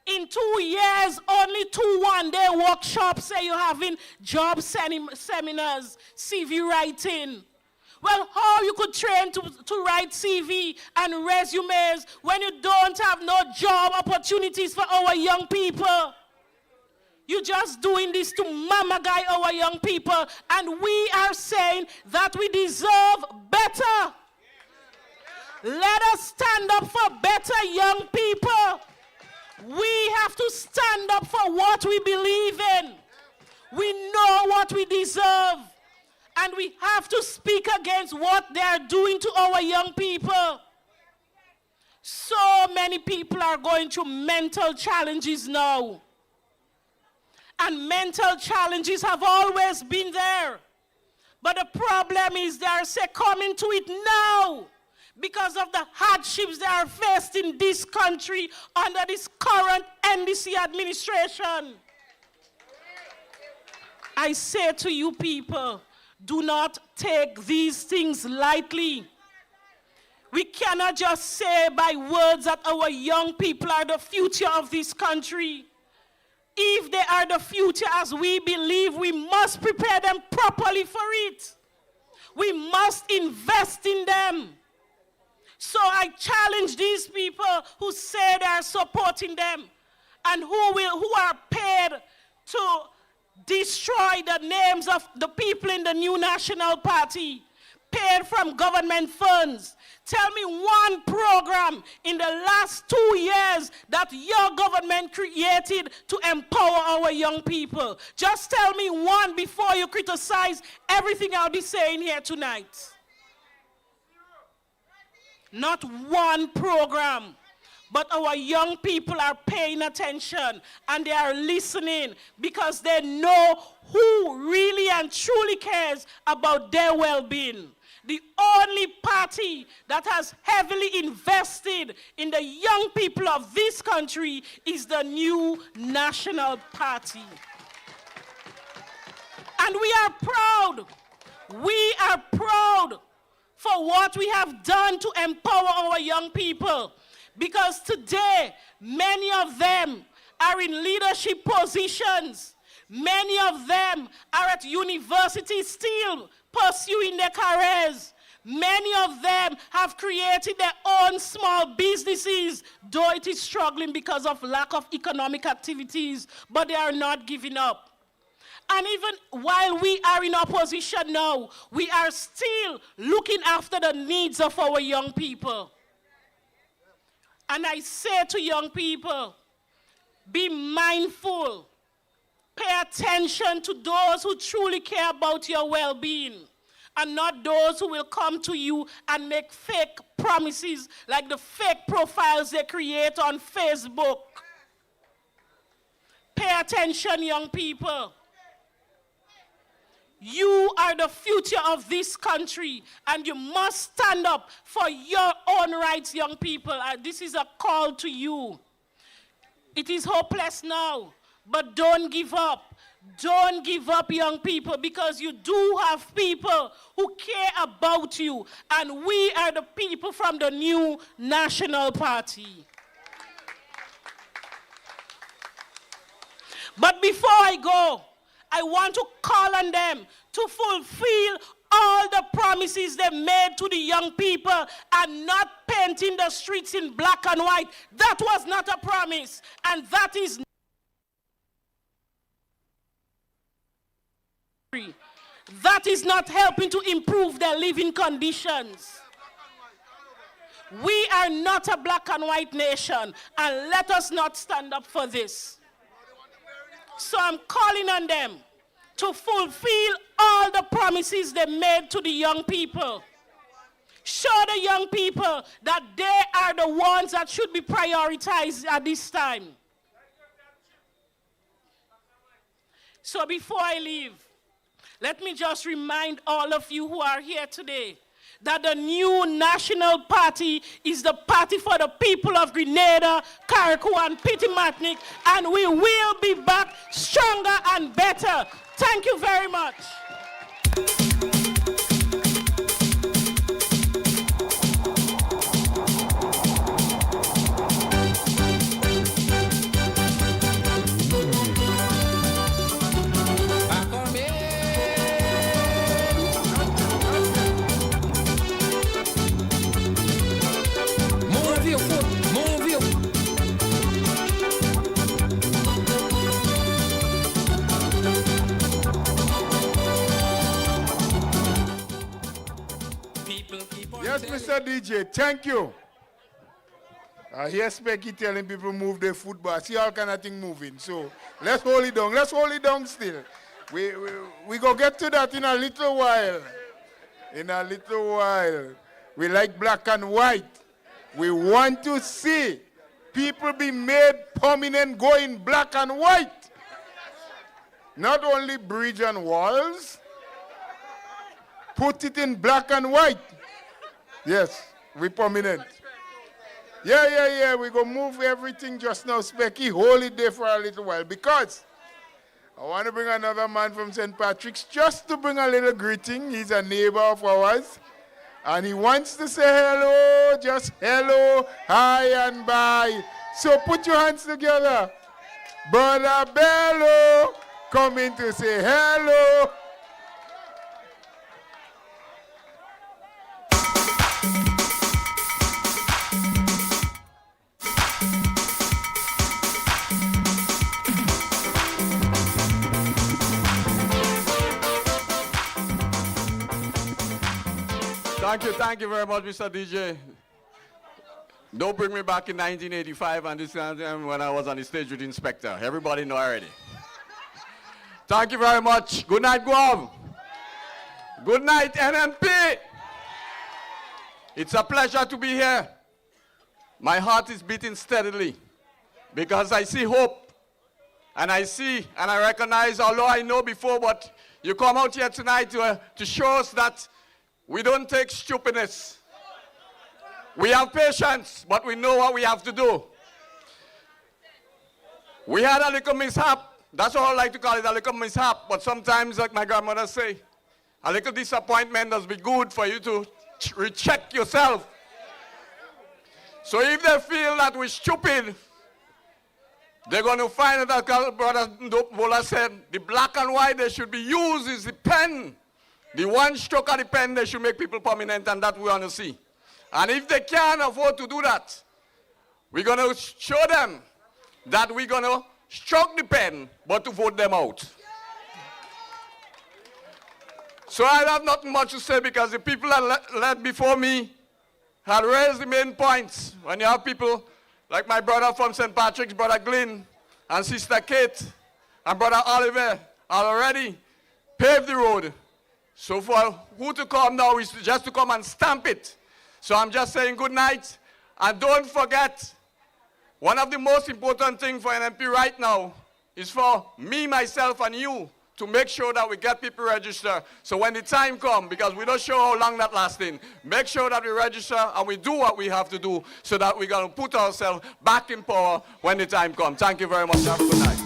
In 2 years, only 2 one-day workshops, say you're having job seminars, CV writing. Well, how you could train to write CV and resumes when you don't have no job opportunities for our young people? You're just doing this to mama guy our young people, and we are saying that we deserve better. Let us stand up for better, young people. We have to stand up for what we believe in. We know what we deserve, and we have to speak against what they are doing to our young people. So many people are going through mental challenges now. And mental challenges have always been there. But the problem is they are succumbing to it now because of the hardships they are faced in this country under this current NDC administration. I say to you people, do not take these things lightly. We cannot just say by words that our young people are the future of this country. If they are the future as we believe, we must prepare them properly for it. We must invest in them. So I challenge these people who say they are supporting them and who are paid to destroy the names of the people in the new National Party, paid from government funds. Tell me one program in the last 2 years that your government created to empower our young people. Just tell me one before you criticize everything I'll be saying here tonight. Not one program. But our young people are paying attention and they are listening because they know who really and truly cares about their well-being. The only party that has heavily invested in the young people of this country is the New National Party. And we are proud. We are proud for what we have done to empower our young people. Because today, many of them are in leadership positions. Many of them are at university still pursuing their careers. Many of them have created their own small businesses, though it is struggling because of lack of economic activities, but they are not giving up. And even while we are in opposition now, we are still looking after the needs of our young people. And I say to young people, be mindful. Pay attention to those who truly care about your well-being, and not those who will come to you and make fake promises like the fake profiles they create on Facebook. Pay attention, young people. You are the future of this country, and you must stand up for your own rights, young people. This is a call to you. It is hopeless now, but don't give up. Don't give up, young people, because you do have people who care about you, and we are the people from the New National Party. But before I go, I want to call on them to fulfill all the promises they made to the young people and not painting the streets in black and white. That was not a promise, and that is not helping to improve their living conditions. We are not a black and white nation, and let us not stand up for this. So I'm calling on them to fulfill all the promises they made to the young people. Show the young people that they are the ones that should be prioritized at this time. So before I leave, let me just remind all of you who are here today that the New National Party is the party for the people of Grenada, Carriacou, and Petit-Martinique, and we will be back stronger and better. Thank you very much. Yes, Mr. DJ, thank you. I hear Specky telling people move their football. See all kind of thing moving. So let's hold it down. Let's hold it down still. We go get to that in a little while. In a little while. We like black and white. We want to see people be made permanent going black and white. Not only bridge and walls. Put it in black and white. Yes, we permanent. Yeah. We go move everything just now, Specky. Hold it there for a little while because I want to bring another man from St. Patrick's just to bring a little greeting. He's a neighbor of ours. And he wants to say hello, just hello, hi and bye. So put your hands together. Brother Bello coming to say hello. Thank you very much, Mr. DJ. Don't bring me back in 1985 and this time when I was on the stage with the inspector. Everybody know already. Thank you very much. Good night, GOUYAVE. Good night, NNP. It's a pleasure to be here. My heart is beating steadily because I see hope. And I see and I recognize, although I know before, but you come out here tonight to show us that we don't take stupidness. We have patience, but we know what we have to do. We had a little mishap. That's what I like to call it, a little mishap. But sometimes, like my grandmother say, a little disappointment does be good for you to recheck yourself. So if they feel that we're stupid, they're going to find that, Brother Bola said, the black and white they should be used is the pen. The one stroke of the pen, they should make people prominent, and that we want to see. And if they can't afford to do that, we're going to show them that we're going to stroke the pen, but to vote them out. So I have nothing much to say because the people that led before me had raised the main points. When you have people like my brother from St. Patrick's, Brother Glynn, and Sister Kate, and Brother Oliver, already paved the road. So for who to come now is just to come and stamp it. So I'm just saying good night, and don't forget, one of the most important things for an MP right now is for me, myself, and you to make sure that we get people registered. So when the time comes, because we don't sure how long that lasting, make sure that we register and we do what we have to do so that we're going to put ourselves back in power when the time comes. Thank you very much. Have a good night.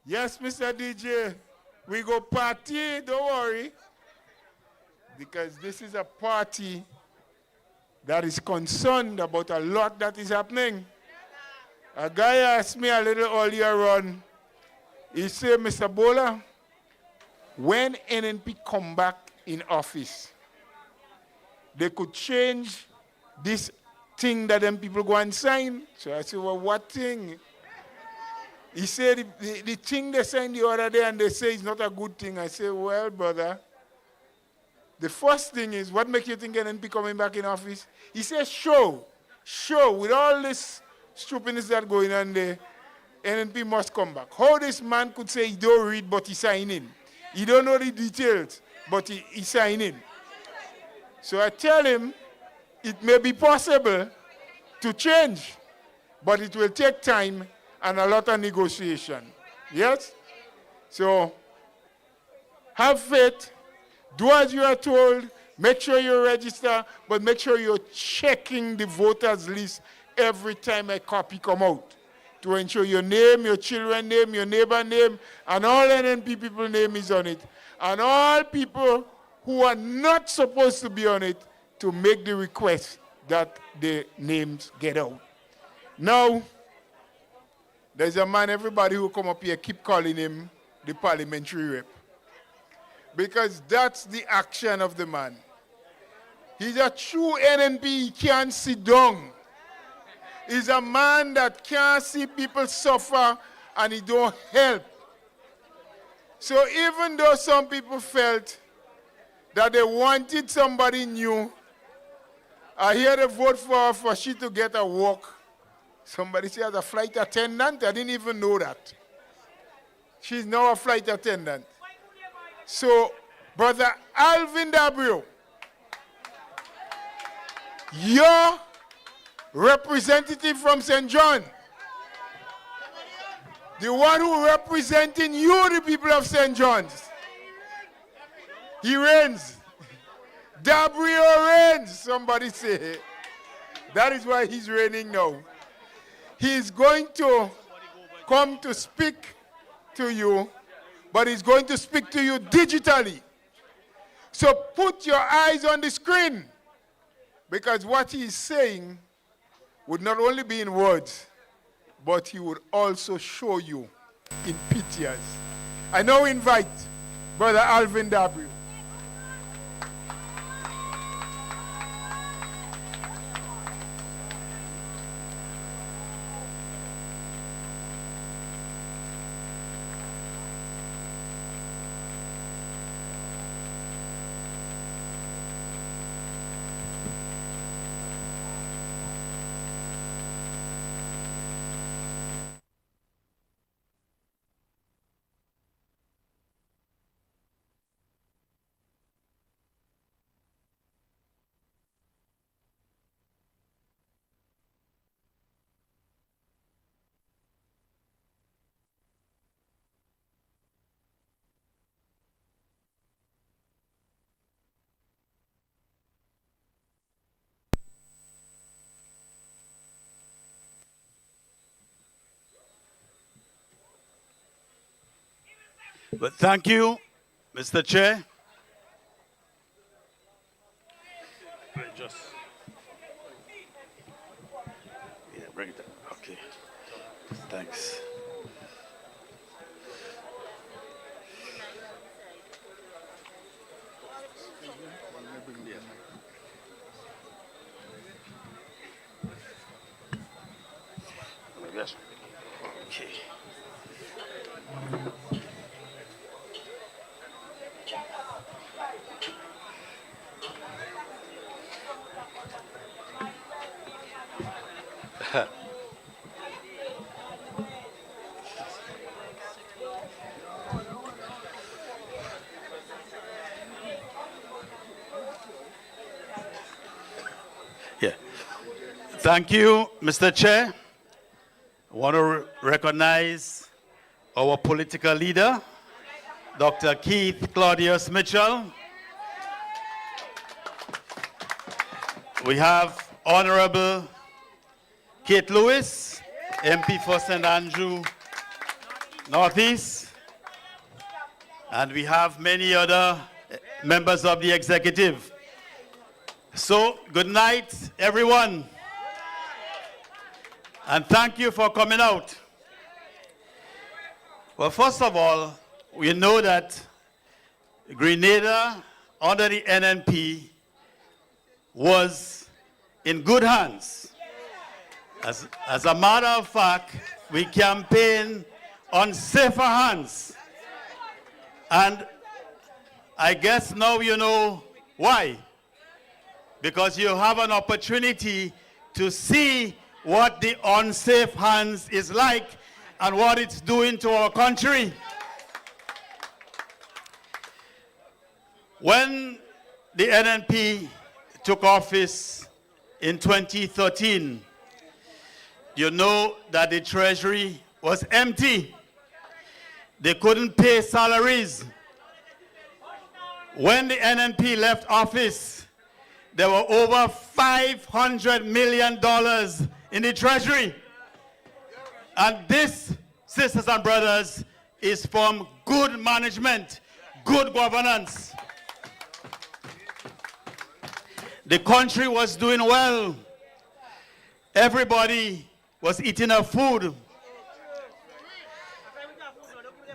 Yes, Mr. DJ, we go party, don't worry. Because this is a party that is concerned about a lot that is happening. A guy asked me a little earlier on, he said, Mr. Bola, when NNP come back in office, they could change this thing that them people go and sign. So I said, well, what thing? He said, the thing they signed the other day and they say it's not a good thing. I say, well, brother, the first thing is, what makes you think NNP coming back in office? He says, sure, with all this stupidness that going on there, NNP must come back. How this man could say he don't read, but he signing? He don't know the details, but he signing. So I tell him, it may be possible to change, but it will take time and a lot of negotiation. Yes? So, have faith, do as you are told, make sure you register, but make sure you're checking the voters list every time a copy come out to ensure your name, your children's name, your neighbor name, and all NNP people name is on it. And all people who are not supposed to be on it to make the request that the names get out. Now, there's a man, everybody who come up here keep calling him the parliamentary rep. Because that's the action of the man. He's a true NNP, he can't sit down. He's a man that can't see people suffer and he don't help. So even though some people felt that they wanted somebody new, I hear they vote for she to get a walk. Somebody says a flight attendant. I didn't even know that. She's now a flight attendant. So, Brother Alvin W., your representative from St. John, the one who representing you, the people of St. John's, he reigns. W reigns, somebody say. That is why he's reigning now. He's going to come to speak to you, but he's going to speak to you digitally. So put your eyes on the screen, because what he's saying would not only be in words, but he would also show you in pictures. I now invite Brother Alvin W. But thank you, Mr. Chair. Just bring it up. Okay. Thanks. Yes. Okay. Yeah. Thank you, Mr. Chair. I want to recognize our political leader, Dr. Keith Claudius Mitchell. We have Honorable Kate Lewis, MP for St. Andrew Northeast. And we have many other members of the executive. So, good night, everyone. And thank you for coming out. Well, first of all, we know that Grenada, under the NNP, was in good hands. As a matter of fact, we campaigned on safer hands. And I guess now you know why. Because you have an opportunity to see what the unsafe hands is like and what it's doing to our country. When the NNP took office in 2013, you know that the treasury was empty. They couldn't pay salaries. When the NNP left office, there were over $500 million in the treasury. And this, sisters and brothers, is from good management, good governance. The country was doing well. Everybody was eating her food.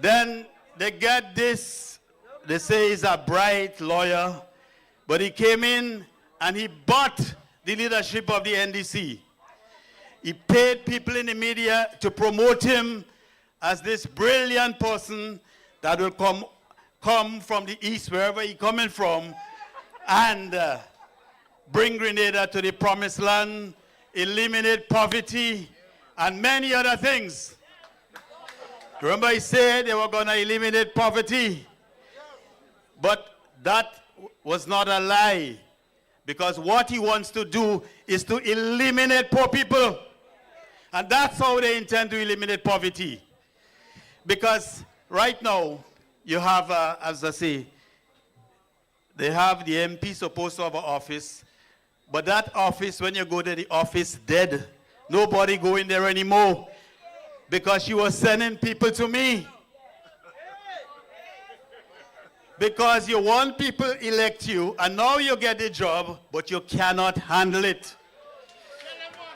Then they get this, they say he's a bright lawyer, but he came in and he bought the leadership of the NDC. He paid people in the media to promote him as this brilliant person that will come from the east, wherever he's coming from, and bring Grenada to the promised land, eliminate poverty, and many other things. Remember he said they were going to eliminate poverty. But that was not a lie. Because what he wants to do is to eliminate poor people. And that's how they intend to eliminate poverty. Because right now, you have, as I say, they have the MP supposed to have an office. But that office, when you go to the office, dead. Nobody go in there anymore. Because she was sending people to me. Because you want people elect you, and now you get the job, but you cannot handle it.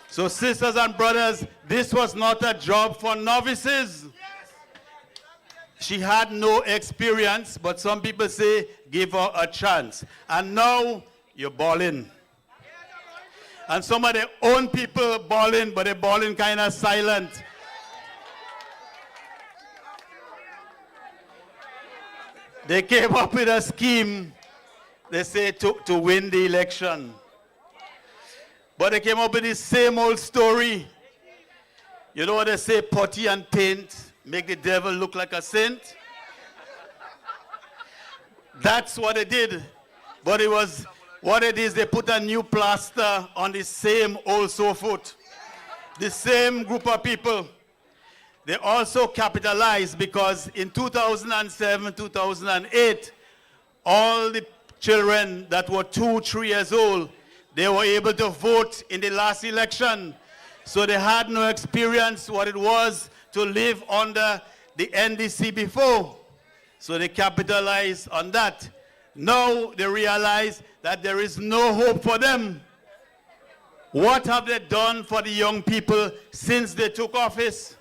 So sisters and brothers, this was not a job for novices. She had no experience, but some people say, give her a chance. And now, you're balling. And some of their own people balling, but they're balling kind of silent. They came up with a scheme, they say, to win the election. But they came up with the same old story. You know what they say, putty and paint make the devil look like a saint? That's what they did. But it was, what it is, they put a new plaster on the same old sore foot. The same group of people. They also capitalized because in 2007, 2008, all the children that were 2, 3 years old, they were able to vote in the last election. So they had no experience what it was to live under the NDC before. So they capitalized on that. Now they realize that there is no hope for them. What have they done for the young people since they took office?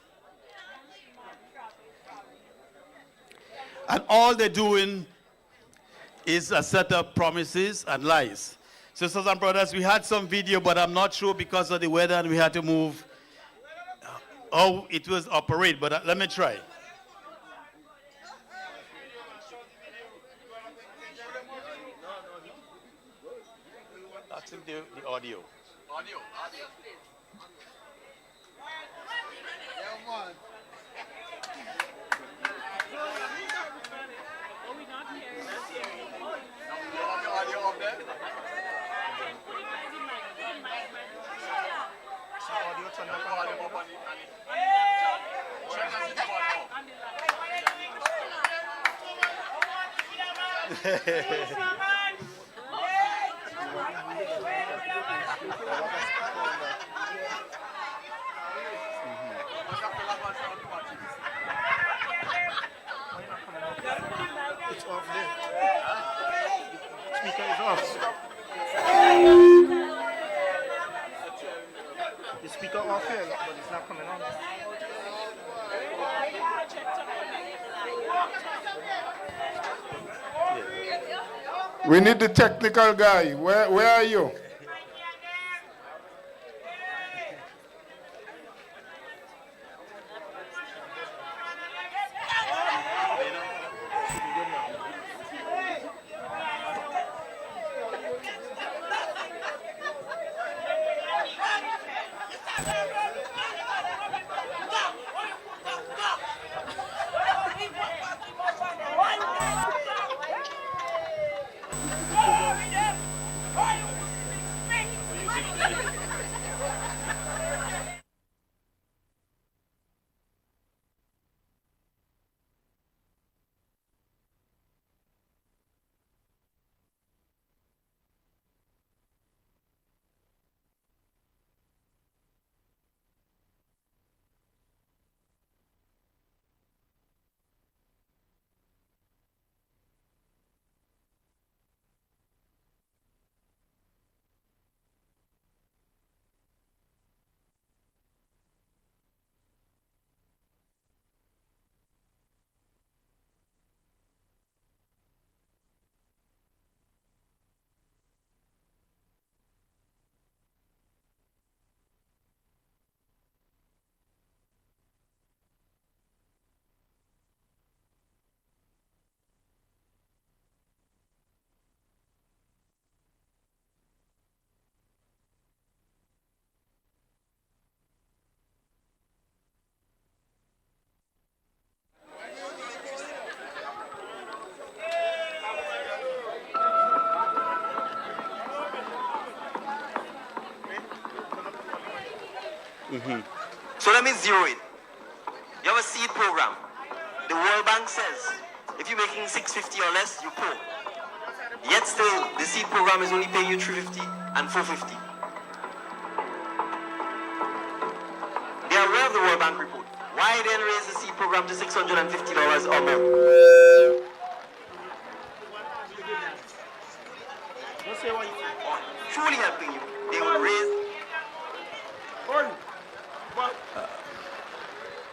And all they're doing is a set of promises and lies. Sisters and brothers, we had some video, but I'm not sure because of the weather and we had to move how it was operate, but let me try. That's the audio. Audio. It's off there. Speaker is off. The speaker off here, but it's not coming on. We need the technical guy. Where are you? So let me zero it. You have a seed program. The World Bank says if you're making $650 or less, you're poor. Yet still, the seed program is only paying you $350 and $450. They are aware of the World Bank report. Why then raise the seed program to $650 or more? Truly helping you. They will raise.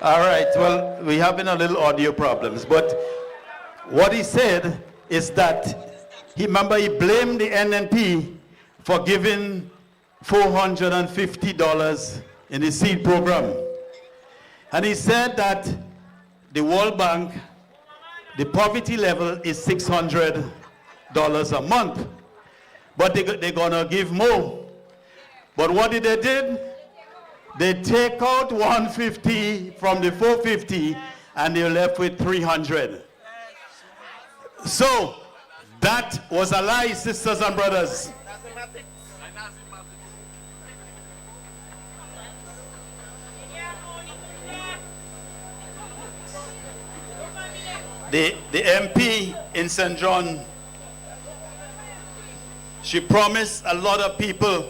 All right, well, we're having a little audio problems, but what he said is that he blamed the NNP for giving $450 in the seed program. And he said that the World Bank, the poverty level is $600 a month, but they're gonna give more. But what did they do? They take out 150 from the 450 and they're left with 300. So that was a lie, sisters and brothers. The MP in St. John, she promised a lot of people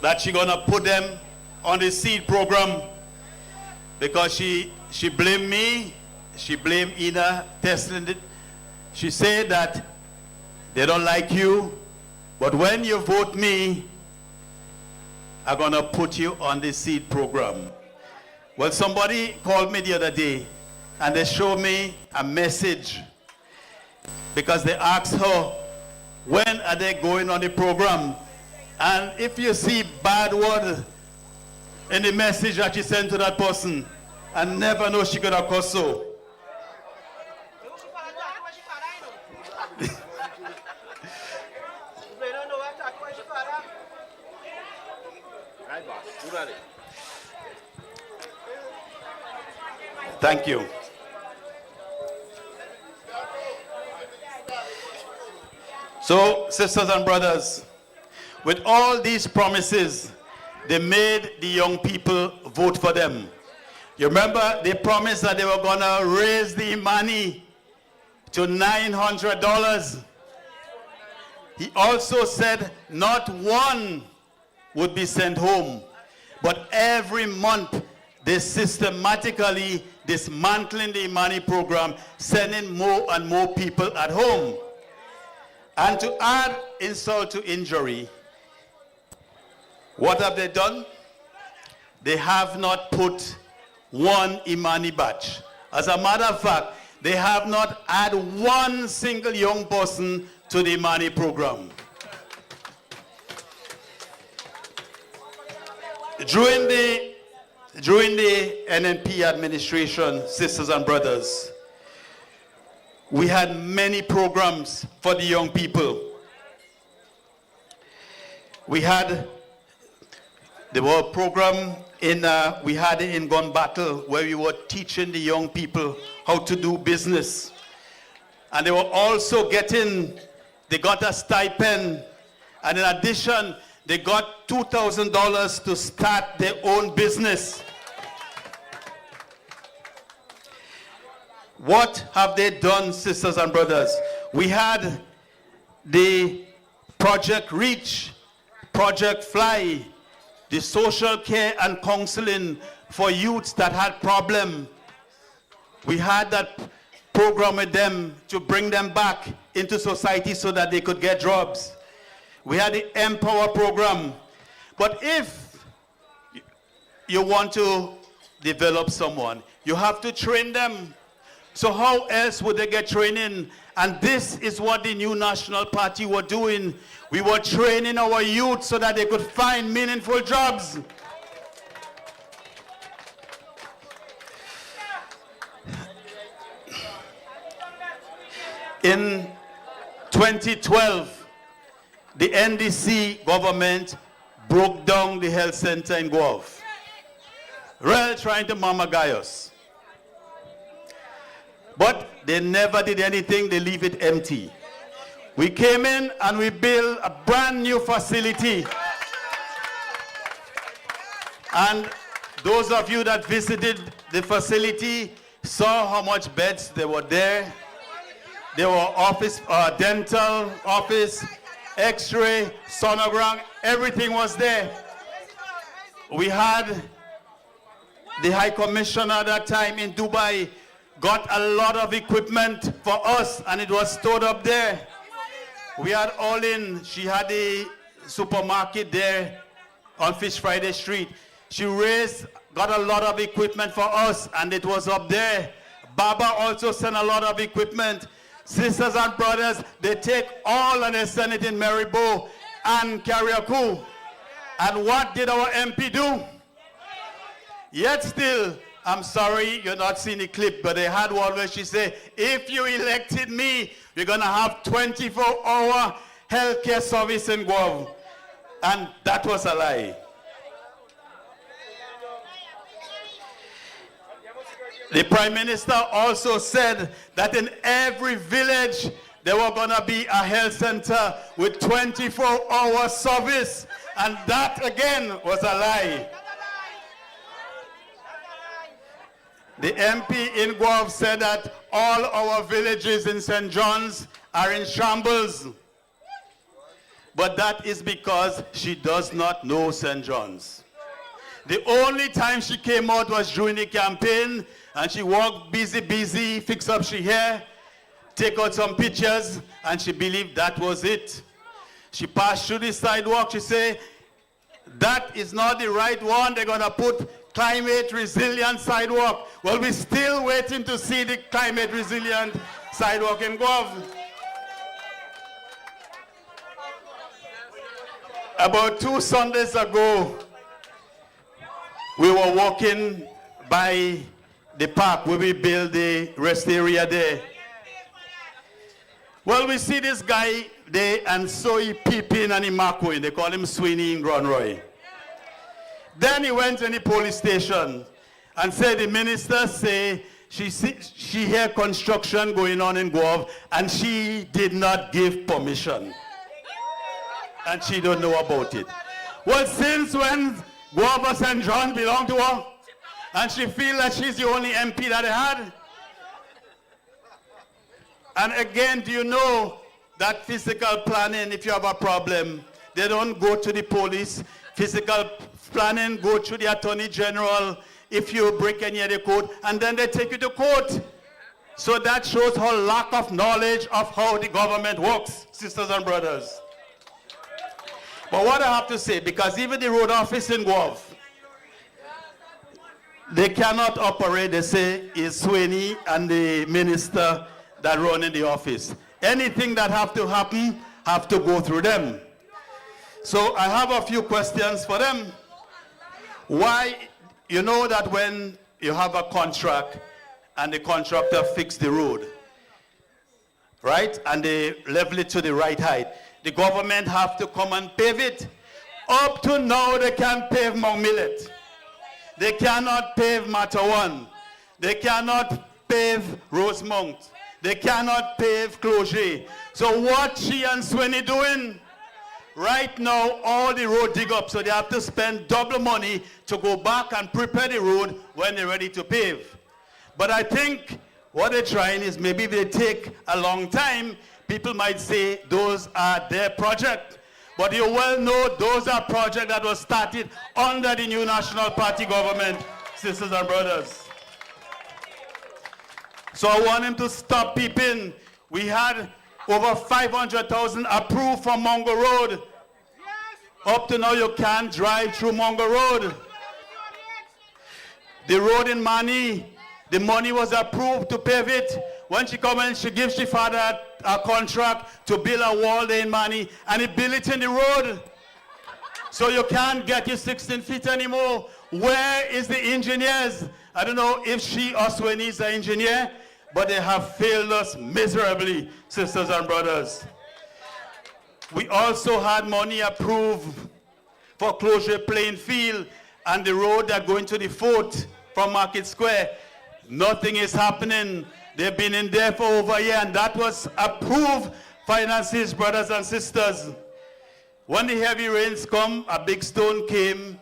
that she's gonna put them on the seed program because she blamed me, she blamed Ina She said that they don't like you, but when you vote me, I'm gonna put you on the seed program. Well, somebody called me the other day and they showed me a message because they asked her, when are they going on the program? And if you see bad word in the message that she sent to that person, I never know she could have cussed so. Thank you. So, sisters and brothers, with all these promises, they made the young people vote for them. You remember they promised that they were going to raise the money to $900. He also said not one would be sent home, but every month they systematically dismantling the money program, sending more and more people at home. And to add insult to injury, what have they done? They have not put one Imani batch. As a matter of fact, they have not had one single young person to the Imani program. During the NNP administration, sisters and brothers, we had many programs for the young people. There was a program we had in Gun Battle where we were teaching the young people how to do business. And they were also they got a stipend, and in addition, they got $2,000 to start their own business. What have they done, sisters and brothers? We had the Project Reach, Project Fly, the social care and counseling for youths that had problems. We had that program with them to bring them back into society so that they could get jobs. We had the Empower program. But if you want to develop someone, you have to train them. So how else would they get training? And this is what the New National Party were doing. We were training our youth so that they could find meaningful jobs. In 2012, the NDC government broke down the health center in GOUYAVE. Really trying to mama-guy us. But they never did anything, they leave it empty. We came in and we built a brand new facility. And those of you that visited the facility saw how much beds there were there. There were office, dental office, x-ray, sonogram, everything was there. We had the High Commissioner at that time in Dubai got a lot of equipment for us and it was stored up there. We had she had the supermarket there on Fish Friday Street. She got a lot of equipment for us and it was up there. Baba also sent a lot of equipment. Sisters and brothers, they take all and they send it in Maribo and Carriacou. And what did our MP do? Yet still, I'm sorry you're not seeing the clip, but they had one where she said, if you elected me, we're going to have 24-hour healthcare service in GOUYAVE. And that was a lie. The Prime Minister also said that in every village there were going to be a health center with 24-hour service. And that again was a lie. The MP in GOUYAVE said that all our villages in St. John's are in shambles. But that is because she does not know St. John's. The only time she came out was during the campaign, and she walked busy, fix up she hair. take out some pictures, and she believed that was it. She passed through the sidewalk. She said, that is not the right one. They're going to put climate resilient sidewalk. Well, we're still waiting to see the climate resilient sidewalk in GOUYAVE. About 2 Sundays ago, we were walking by the park where we built the rest area there. Well, we see this guy there, and so he peeping and he marking. They call him Sweeney in Gronroy. Then he went to the police station and said the minister say she hear construction going on in GOUYAVE and she did not give permission. And she don't know about it. Well, since when GOUYAVE St. John belong to her? And she feel that she's the only MP that they had? And again, do you know that physical planning, if you have a problem, they don't go to the police. Physical planning go to the Attorney General if you break any of the code, and then they take you to court. So that shows her lack of knowledge of how the government works, sisters and brothers. But what I have to say, because even the road office in GOUYAVE, they cannot operate, they say, is Sweeney and the minister that run in the office. Anything that have to happen, have to go through them. So I have a few questions for them. Why, you know that when you have a contract and the contractor fix the road, right, and they level it to the right height, the government have to come and pave it. Up to now, they can't pave Mount Millet. They cannot pave Matawan. They cannot pave Rosemount. They cannot pave Cloget. So what she and Sweeney doing? Right now, all the road dig up, so they have to spend double money to go back and prepare the road when they're ready to pave. But I think what they're trying is maybe if they take a long time, people might say those are their project. But you well know those are projects that were started under the new National Party government, sisters and brothers. So I want him to stop peeping. We had over 500,000 approved for Mongo Road. Up to now, you can't drive through Mongo Road. The road in Mani, the money was approved to pave it. When she come in, she gives she father a contract to build a wall there in Mani, and he built it in the road. So you can't get your 16 feet anymore. Where is the engineers? I don't know if she or Sweeney is an engineer, but they have failed us miserably, sisters and brothers. We also had money approved for Closure Plain Field and the road that going to the fort from Market Square. Nothing is happening. They've been in there for over a year, and that was approved finances, brothers and sisters. When the heavy rains come, a big stone came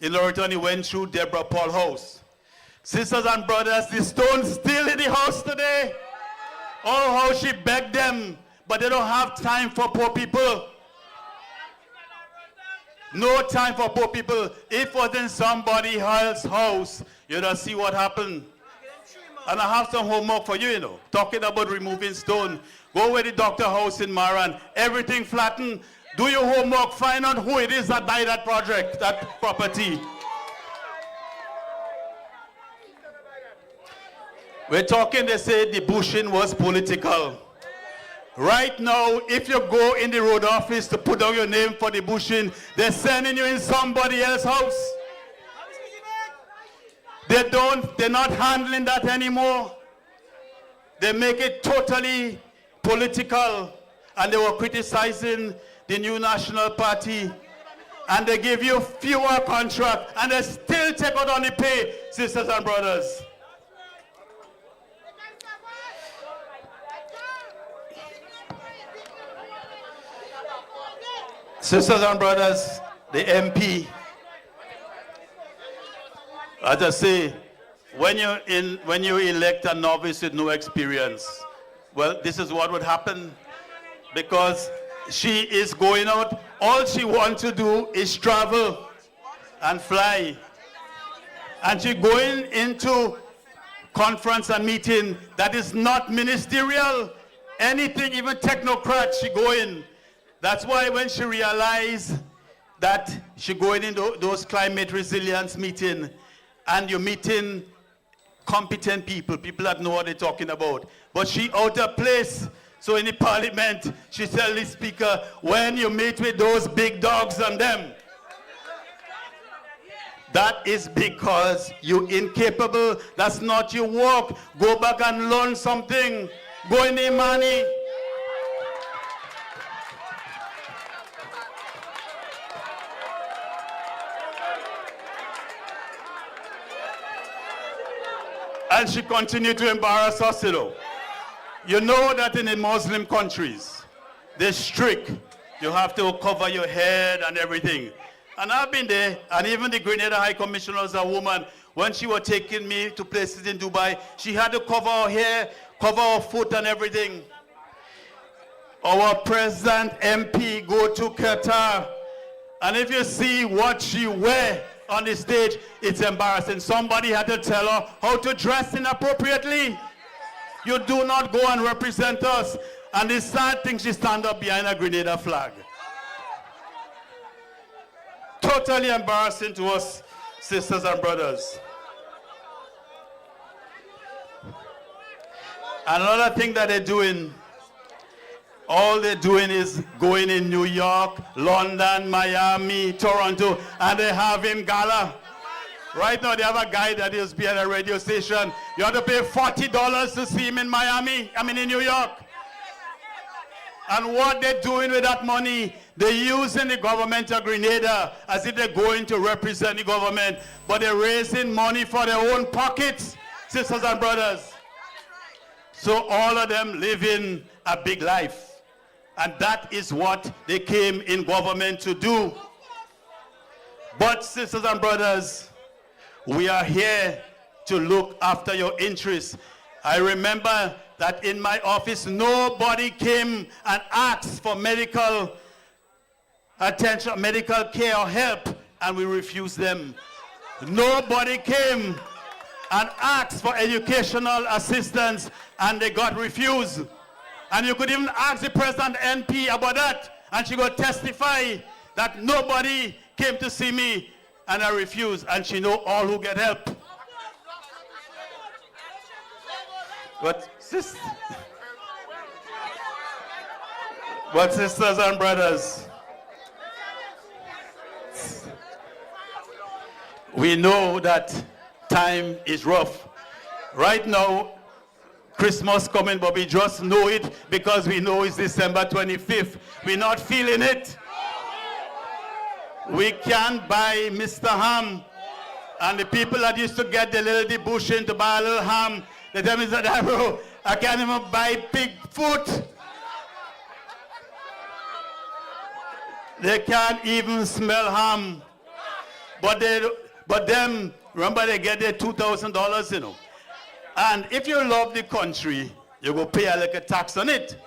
in Loreton. He went through Deborah Paul's house. Sisters and brothers, the stone's still in the house today. Oh, how she begged them, but they don't have time for poor people. No time for poor people. If it was in somebody else's house, you don't see what happened. And I have some homework for you, you know, talking about removing stone. Go with the doctor house in Maran. Everything flattened. Do your homework. Find out who it is that buy that project, that property. We're talking, they say the bushing was political. Right now, if you go in the road office to put down your name for the bushing, they're sending you in somebody else's house. They're not handling that anymore. They make it totally political, and they were criticizing the new National Party, and they give you fewer contracts, and they still take out on the pay, sisters and brothers. Sisters and brothers, the MP, as I say, when you elect a novice with no experience, well, this is what would happen, because she is going out. All she wants to do is travel and fly. And she's going into conference and meeting that is not ministerial. anything, even technocrat, she go in. That's why when she realized that she going in those climate resilience meeting, and you're meeting competent people, people that know what they're talking about. But she out of place. So in the parliament, she tell the speaker, when you meet with those big dogs and them, that is because you're incapable. That's not your work. Go back and learn something. Go in the money. And she continued to embarrass us, you know. You know that in the Muslim countries, they're strict. You have to cover your head and everything. And I've been there, and even the Grenada High Commissioner was a woman. When she was taking me to places in Dubai, she had to cover her hair, cover her foot and everything. Our president MP go to Qatar, and if you see what she wear on the stage, it's embarrassing. Somebody had to tell her how to dress inappropriately. You do not go and represent us. And the sad thing, she stand up behind a Grenada flag. Totally embarrassing to us, sisters and brothers. Another thing that they're doing, all they're doing is going in New York, London, Miami, Toronto, and they have him gala. Right now they have a guy that is behind a radio station. You have to pay $40 to see him in Miami, in New York. And what they're doing with that money, they're using the government of Grenada as if they're going to represent the government, but they're raising money for their own pockets, sisters and brothers. So all of them living a big life. And that is what they came in government to do. But sisters and brothers, we are here to look after your interests. I remember that in my office, nobody came and asked for medical attention, medical care or help, and we refused them. Nobody came and asked for educational assistance, and they got refused. And you could even ask the president NP about that, and she would testify that nobody came to see me, and I refused, and she know all who get help. But sisters and brothers, we know that time is rough. Right now, Christmas coming, but we just know it because we know it's December 25th. We're not feeling it. We can't buy Mr. Ham. And the people that used to get the little debushing to buy a little ham, they tell me that, bro, I can't even buy pig foot. They can't even smell ham. But them, remember they get their $2,000, you know. And if you love the country, you go pay a little tax on it.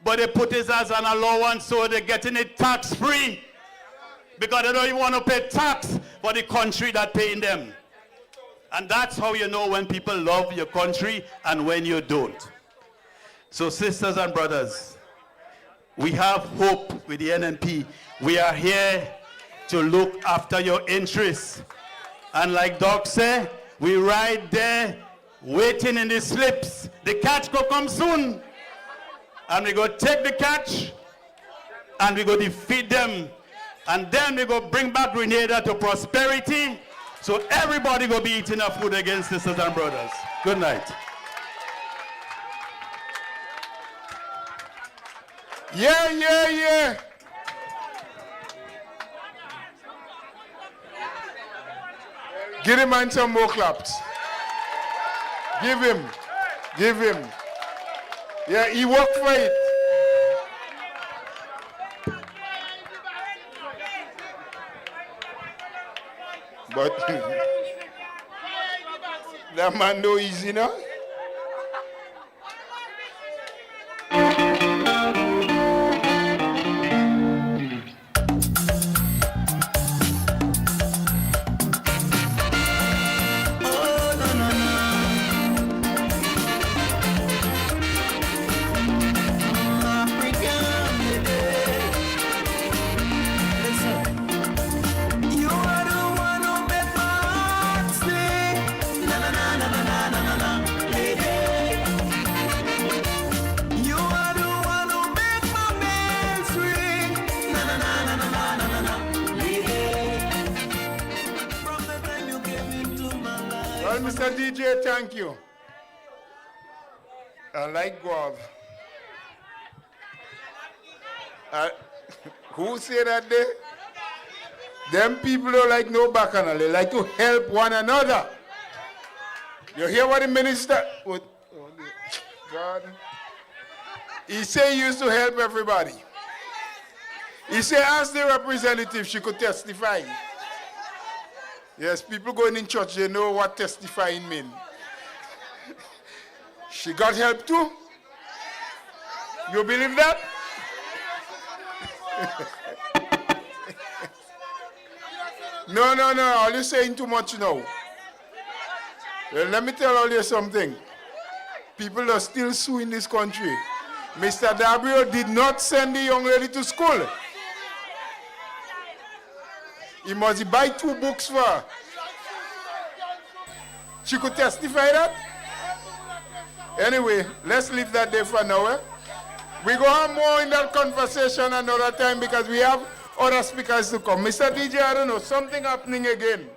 But they put it as an allowance, so they're getting it tax-free. Because they don't even want to pay tax for the country that's paying them. And that's how you know when people love your country and when you don't. So sisters and brothers, we have hope with the NNP. We are here to look after your interests. And like Doc said, we right there waiting in the slips. The catch go come soon. And we go take the catch and we go defeat them. And then we go bring back Grenada to prosperity. So everybody go be eating enough food again, sisters and brothers. Good night. Yeah. Give him man some more claps. Give him. Yeah, he worked for it. But that man no easy now. Well, Mr. DJ, thank you. I like GOUYAVE. Who say that there? Them people don't like no bacchanal. They like to help one another. You hear what the minister... What, oh, God. He said he used to help everybody. He said ask the representative, she could testify. Yes, people going in church, they know what testifying means. She got help too? You believe that? No, all you saying too much now. Well, let me tell all you something. People are still suing this country. Mr. Dabrio did not send the young lady to school. He must buy 2 books for her. She could testify that? Anyway, let's leave that there for now. We go on more in that conversation another time because we have other speakers to come. Mr. DJ, I don't know, something happening again.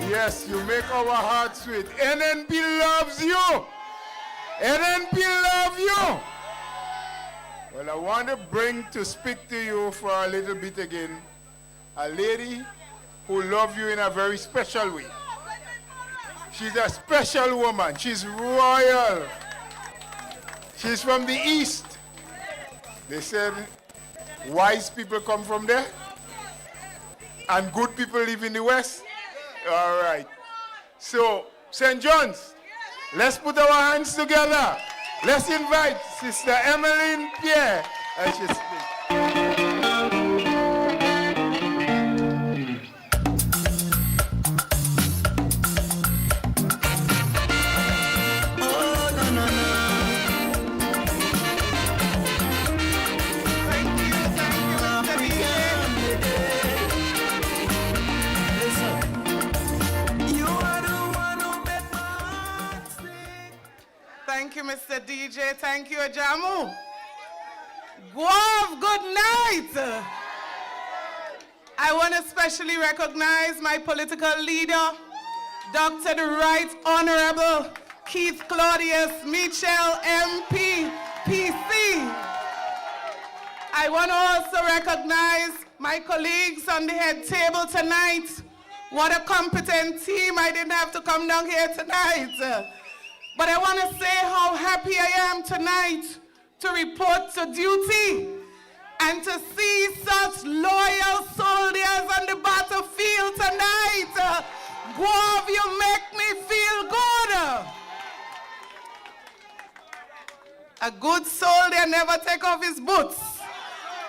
Yes, you make our hearts sweet. NNP loves you. NNP loves you. Well, I want to speak to you for a little bit again. A lady who loves you in a very special way. She's a special woman. She's royal. She's from the East. They said wise people come from there and good people live in the West. All right. So, St. John's, let's put our hands together. Let's invite Sister Emmeline Pierre as she speaks. Thank you, Mr. DJ. Thank you, Ajamu. GOUYAVE, good night. I want to especially recognize my political leader, Dr. the Right Honorable Keith Claudius Mitchell, MP, PC. I want to also recognize my colleagues on the head table tonight. What a competent team. I didn't have to come down here tonight. But I want to say how happy I am tonight to report to duty and to see such loyal soldiers on the battlefield tonight. GOUYAVE, you make me feel good. A good soldier never take off his boots.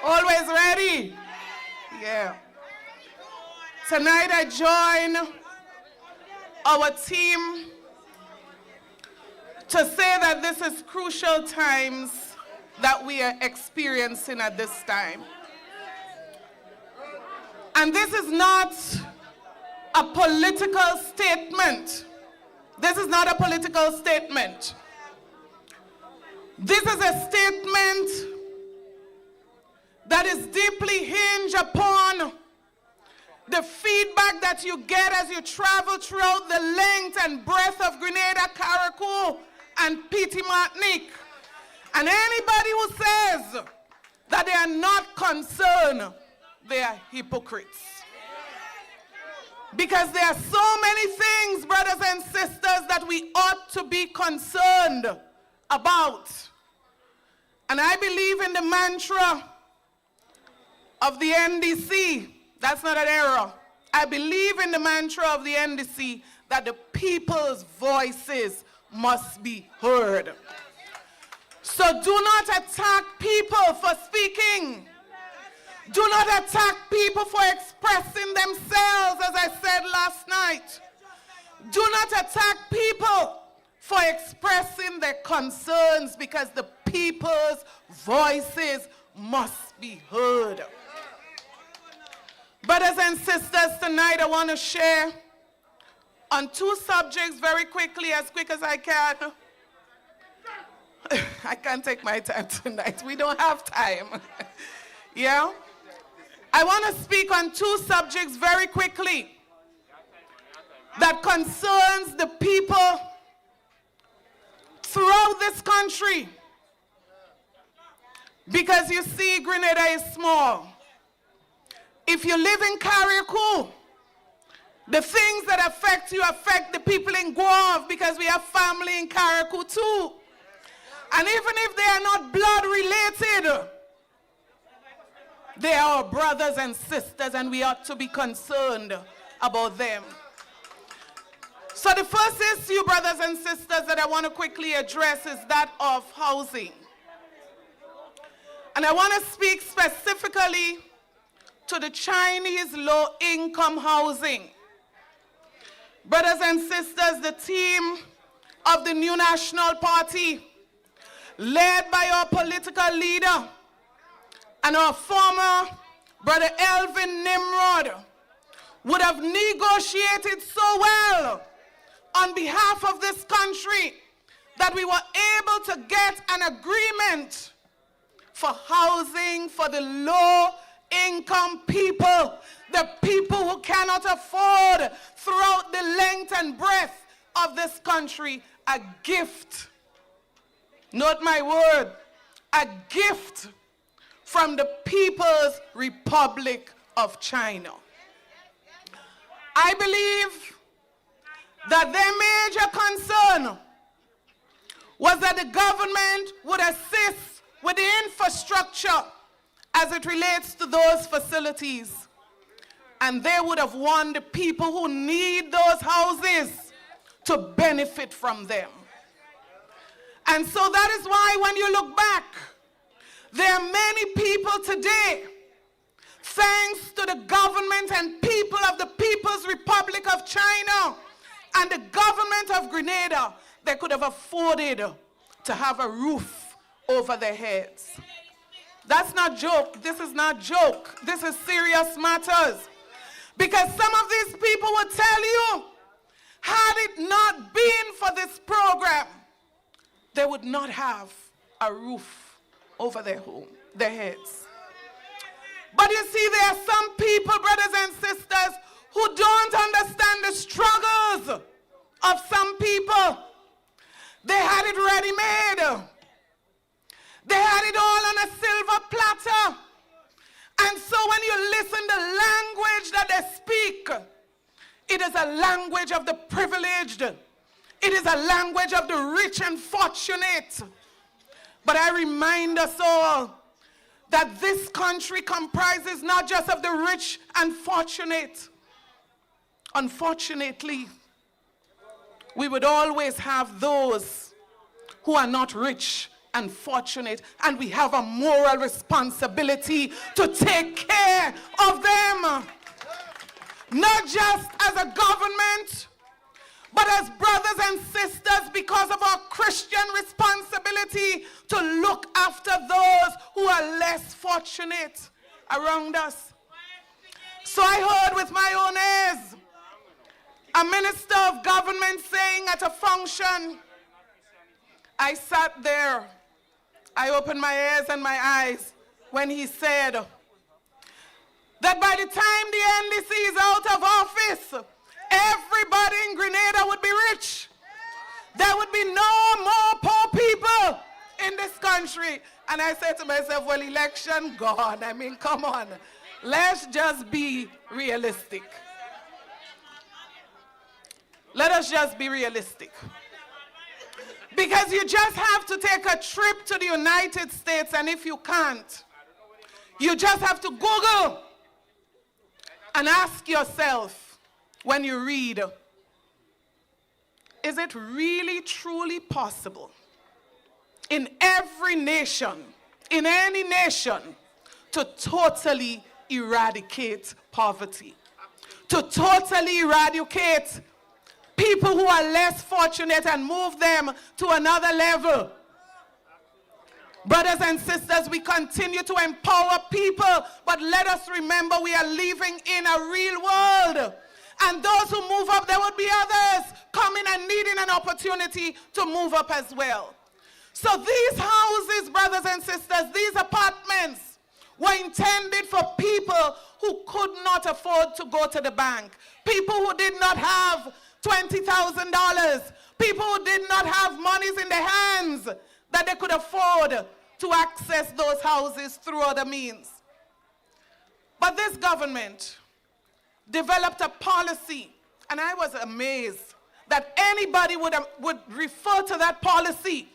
Always ready. Yeah. Tonight I join our team to say that this is crucial times that we are experiencing at this time. And this is not a political statement. This is not a political statement. This is a statement that is deeply hinged upon the feedback that you get as you travel throughout the length and breadth of Grenada, Carriacou, and Petite Martinique. And anybody who says that they are not concerned, they are hypocrites. Because there are so many things, brothers and sisters, that we ought to be concerned about. And I believe in the mantra of the NDC. That's not an error. I believe in the mantra of the NDC that the people's voices must be heard. So do not attack people for speaking. Do not attack people for expressing themselves, as I said last night. Do not attack people for expressing their concerns, because the people's voices must be heard. Brothers and sisters, tonight I want to share on two subjects very quickly, as quick as I can. I can't take my time tonight. We don't have time. Yeah? I want to speak on two subjects very quickly that concerns the people throughout this country. Because you see, Grenada is small. If you live in Carriacou, the things that affect you affect the people in GOUYAVE, because we have family in Carriacou too. And even if they are not blood related, they are our brothers and sisters, and we ought to be concerned about them. So the first issue, brothers and sisters, that I want to quickly address is that of housing. And I want to speak specifically to the Chinese low-income housing. Brothers and sisters, the team of the New National Party, led by our political leader and our former brother Elvin Nimrod, would have negotiated so well on behalf of this country that we were able to get an agreement for housing for the low-income people, the people who cannot afford throughout the length and breadth of this country a gift. Note my word, a gift from the People's Republic of China. I believe that their major concern was that the government would assist with the infrastructure as it relates to those facilities. And they would have wanted the people who need those houses to benefit from them. And so that is why when you look back, there are many people today, thanks to the government and people of the People's Republic of China and the government of Grenada, they could have afforded to have a roof over their heads. That's not joke. This is not joke. This is serious matters. Because some of these people will tell you, had it not been for this program, they would not have a roof over their heads. But you see, there are some people, brothers and sisters, who don't understand the struggles of some people. They had it ready-made. They had it all on a silver platter. And so when you listen to the language that they speak, it is a language of the privileged. It is a language of the rich and fortunate. But I remind us all that this country comprises not just of the rich and fortunate. Unfortunately, we would always have those who are not rich and fortunate, and we have a moral responsibility to take care of them. Not just as a government, but as brothers and sisters, because of our Christian responsibility to look after those who are less fortunate around us. So I heard with my own ears a minister of government saying at a function, I sat there, I opened my ears and my eyes when he said that by the time the NDC is out of office, everybody in Grenada would be rich. There would be no more poor people in this country. And I said to myself, well, election gone. I mean, come on. Let's just be realistic. Let us just be realistic. Because you just have to take a trip to the United States, and if you can't, you just have to Google and ask yourself when you read, is it really truly possible in every nation, in any nation, to totally eradicate poverty, to totally eradicate people who are less fortunate and move them to another level? Brothers and sisters, we continue to empower people, but let us remember we are living in a real world. And those who move up, there would be others coming and needing an opportunity to move up as well. So these houses, brothers and sisters, these apartments were intended for people who could not afford to go to the bank, people who did not have $20,000, people who did not have monies in their hands that they could afford to access those houses through other means. But this government developed a policy, and I was amazed that anybody would refer to that policy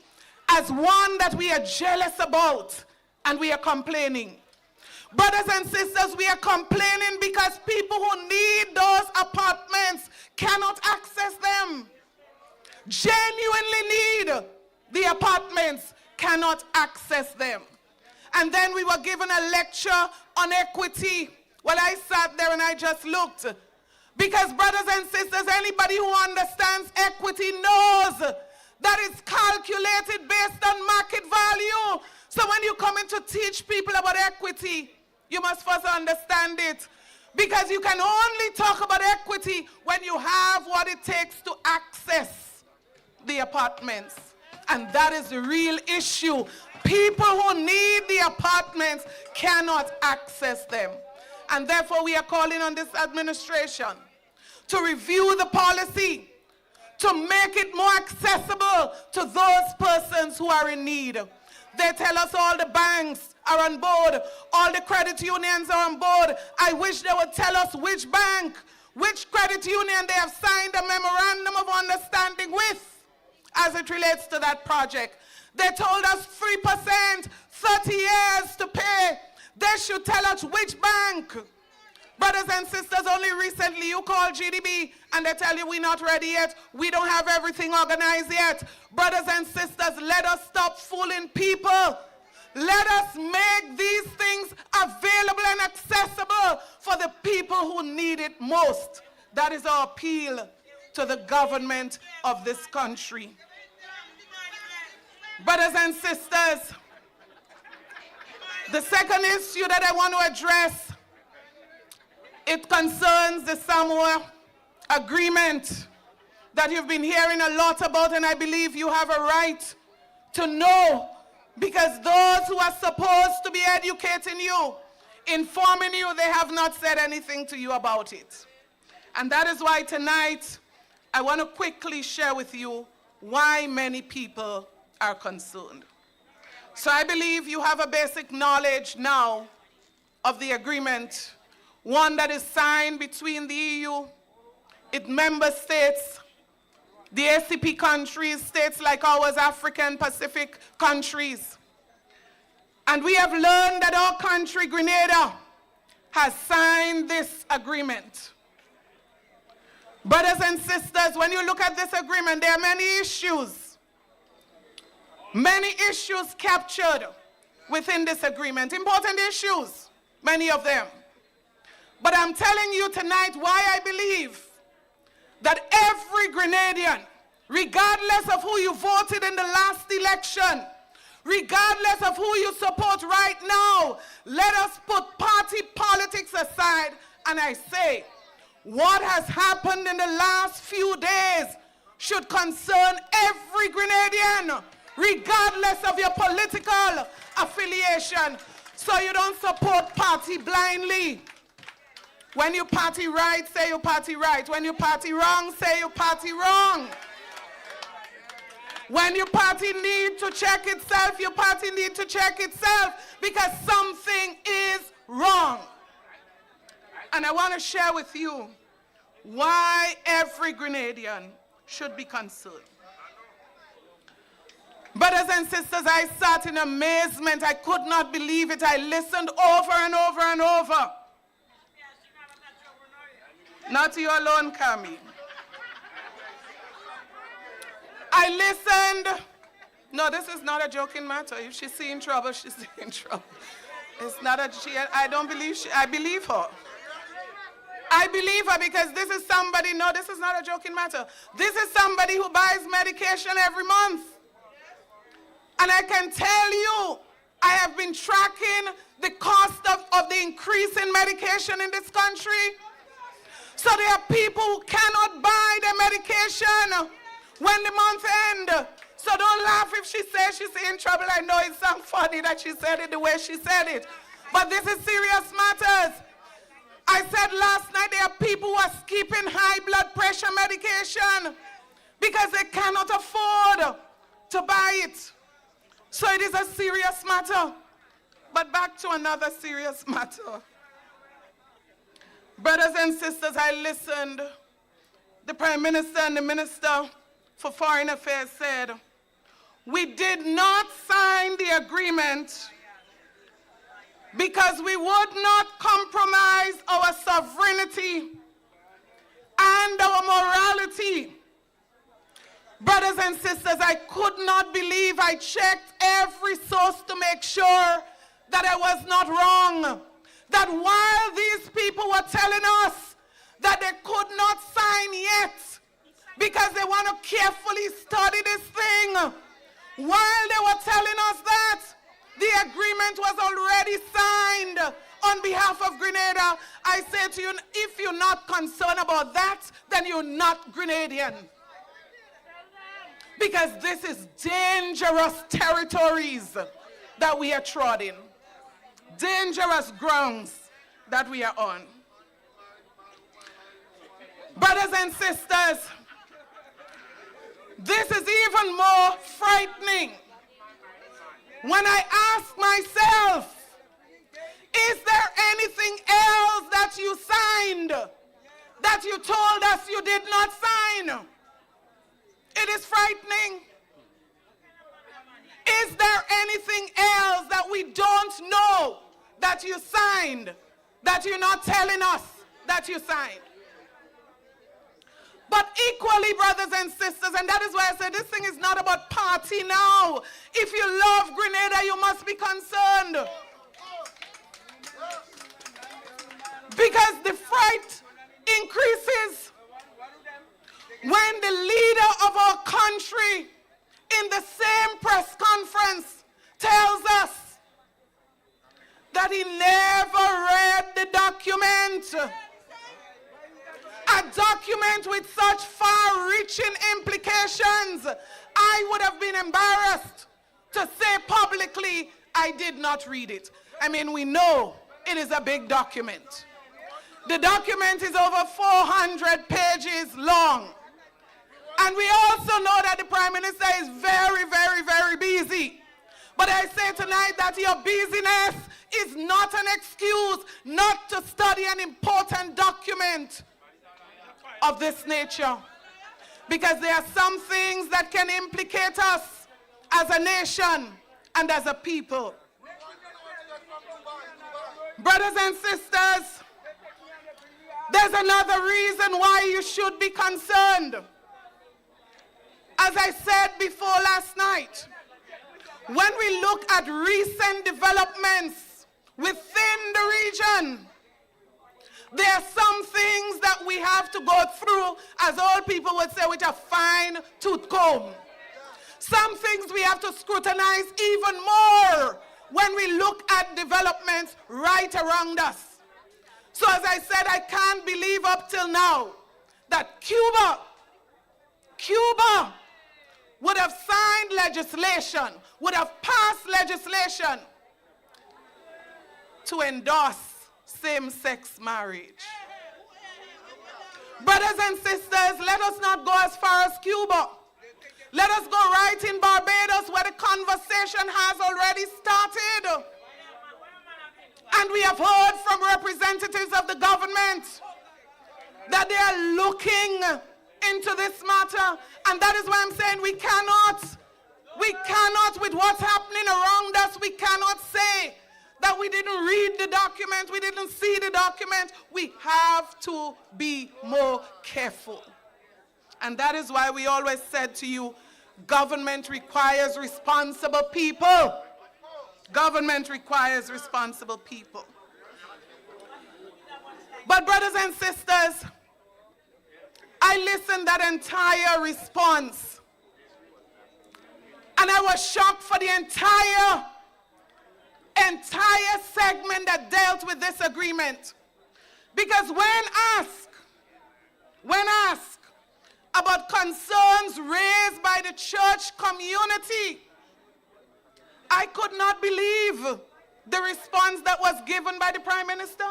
as one that we are jealous about and we are complaining. Brothers and sisters, we are complaining because people who need those apartments cannot access them. Genuinely need the apartments, cannot access them. And then we were given a lecture on equity. Well, I sat there and I just looked. Because brothers and sisters, anybody who understands equity knows that it's calculated based on market value. So when you come in to teach people about equity, you must first understand it. Because you can only talk about equity when you have what it takes to access the apartments. And that is the real issue. People who need the apartments cannot access them. And therefore we are calling on this administration to review the policy, to make it more accessible to those persons who are in need. They tell us all the banks are on board, all the credit unions are on board. I wish they would tell us which bank, which credit union they have signed a memorandum of understanding with as it relates to that project. They told us 3%, 30 years to pay. They should tell us which bank. Brothers and sisters, only recently you call GDB and they tell you we're not ready yet. We don't have everything organized yet. Brothers and sisters, let us stop fooling people. Let us make these things available and accessible for the people who need it most. That is our appeal to the government of this country. Brothers and sisters, the second issue that I want to address, it concerns the Samoa agreement that you've been hearing a lot about, and I believe you have a right to know, because those who are supposed to be educating you, informing you, they have not said anything to you about it. And that is why tonight I want to quickly share with you why many people are concerned. So I believe you have a basic knowledge now of the agreement, one that is signed between the EU, its member states, the ACP countries, states like ours, African Pacific countries. And we have learned that our country, Grenada, has signed this agreement. Brothers and sisters, when you look at this agreement, there are many issues captured within this agreement, important issues, many of them. But I'm telling you tonight why I believe that every Grenadian, regardless of who you voted in the last election, regardless of who you support right now, let us put party politics aside, and I say, what has happened in the last few days should concern every Grenadian, regardless of your political affiliation. So you don't support party blindly. When you party right, say you party right. When you party wrong, say you party wrong. When your party need to check itself, your party need to check itself, because something is wrong. And I want to share with you why every Grenadian should be concerned. Brothers and sisters, I sat in amazement. I could not believe it. I listened over and over and over. Not you alone, Kami. I listened. No, this is not a joking matter. If she's in trouble, she's in trouble. It's not I don't believe I believe her. I believe her because this is somebody, no, this is not a joking matter. This is somebody who buys medication every month. And I can tell you, I have been tracking the cost of the increase in medication in this country. So there are people who cannot buy their medication when the month ends. So don't laugh if she says she's in trouble. I know it sounds funny that she said it the way she said it. But this is serious matters. I said last night there are people who are skipping high blood pressure medication because they cannot afford to buy it. So it is a serious matter. But back to another serious matter. Brothers and sisters, I listened. The Prime Minister and the Minister for Foreign Affairs said, we did not sign the agreement because we would not compromise our sovereignty and our morality. Brothers and sisters, I could not believe. I checked every source to make sure that I was not wrong. That while these people were telling us that they could not sign yet because they want to carefully study this thing, while they were telling us that, the agreement was already signed on behalf of Grenada. I say to you, if you're not concerned about that, then you're not Grenadian. Because this is dangerous territories that we are treading. Dangerous grounds that we are on. Brothers and sisters, this is even more frightening when I ask myself, is there anything else that you signed that you told us you did not sign? It is frightening. Is there anything else that we don't know that you signed, that you're not telling us that you signed? But equally, brothers and sisters, and that is why I said this thing is not about party now. If you love Grenada, you must be concerned. Because the fright increases when the leader of our country in the same press conference tells us that he never read the document. A document with such far-reaching implications, I would have been embarrassed to say publicly, I did not read it. I mean, we know it is a big document. The document is over 400 pages long. And we also know that the Prime Minister is very, very, very busy. But I say tonight that your busyness is not an excuse not to study an important document of this nature. Because there are some things that can implicate us as a nation and as a people. Brothers and sisters, there's another reason why you should be concerned. As I said before last night, when we look at recent developments within the region, there are some things that we have to go through, as old people would say, with a fine-tooth comb. Some things we have to scrutinize even more when we look at developments right around us. So as I said, I can't believe up till now that Cuba would have signed legislation, would have passed legislation to endorse same-sex marriage. Brothers and sisters, let us not go as far as Cuba. Let us go right in Barbados, where the conversation has already started. And we have heard from representatives of the government that they are looking into this matter. And that is why I'm saying we cannot, with what's happening around us, we cannot say that we didn't read the document, we didn't see the document. We have to be more careful. And that is why we always said to you, government requires responsible people. Government requires responsible people. But brothers and sisters, I listened that entire response. And I was shocked for the entire segment that dealt with this agreement. Because when asked about concerns raised by the church community, I could not believe the response that was given by the Prime Minister.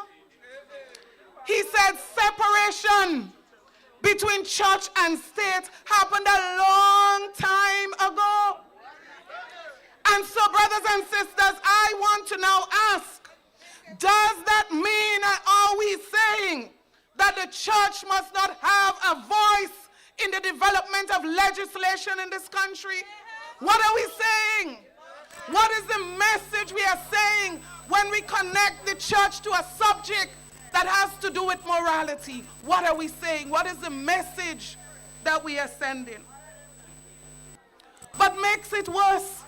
He said separation between church and state happened a long time ago. And so, brothers and sisters, I want to now ask, does that mean, are we saying that the church must not have a voice in the development of legislation in this country? What are we saying? What is the message we are saying when we connect the church to a subject that has to do with morality? What are we saying? What is the message that we are sending? But makes it worse,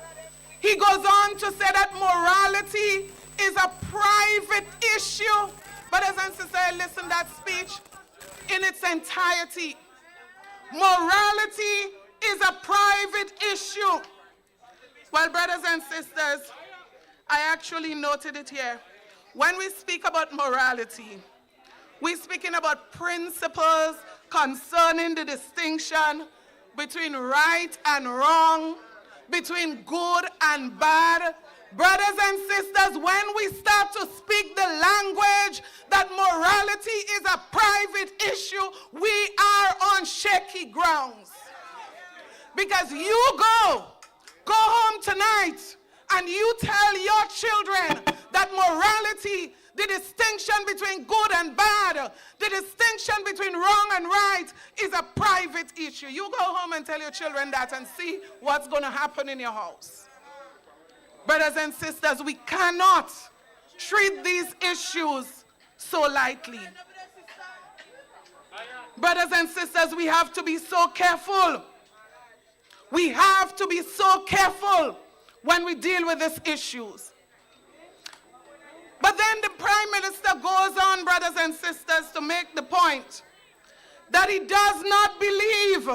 he goes on to say that morality is a private issue. Brothers and sisters, listen to that speech in its entirety. Morality is a private issue. Well, brothers and sisters, I actually noted it here. When we speak about morality, we're speaking about principles concerning the distinction between right and wrong, between good and bad. Brothers and sisters, when we start to speak the language that morality is a private issue, we are on shaky grounds. Because you go home tonight and you tell your children that morality, the distinction between good and bad, the distinction between wrong and right is a private issue. You go home and tell your children that and see what's going to happen in your house. Brothers and sisters, we cannot treat these issues so lightly. Brothers and sisters, we have to be so careful. We have to be so careful when we deal with these issues. But then the Prime Minister goes on, brothers and sisters, to make the point that he does not believe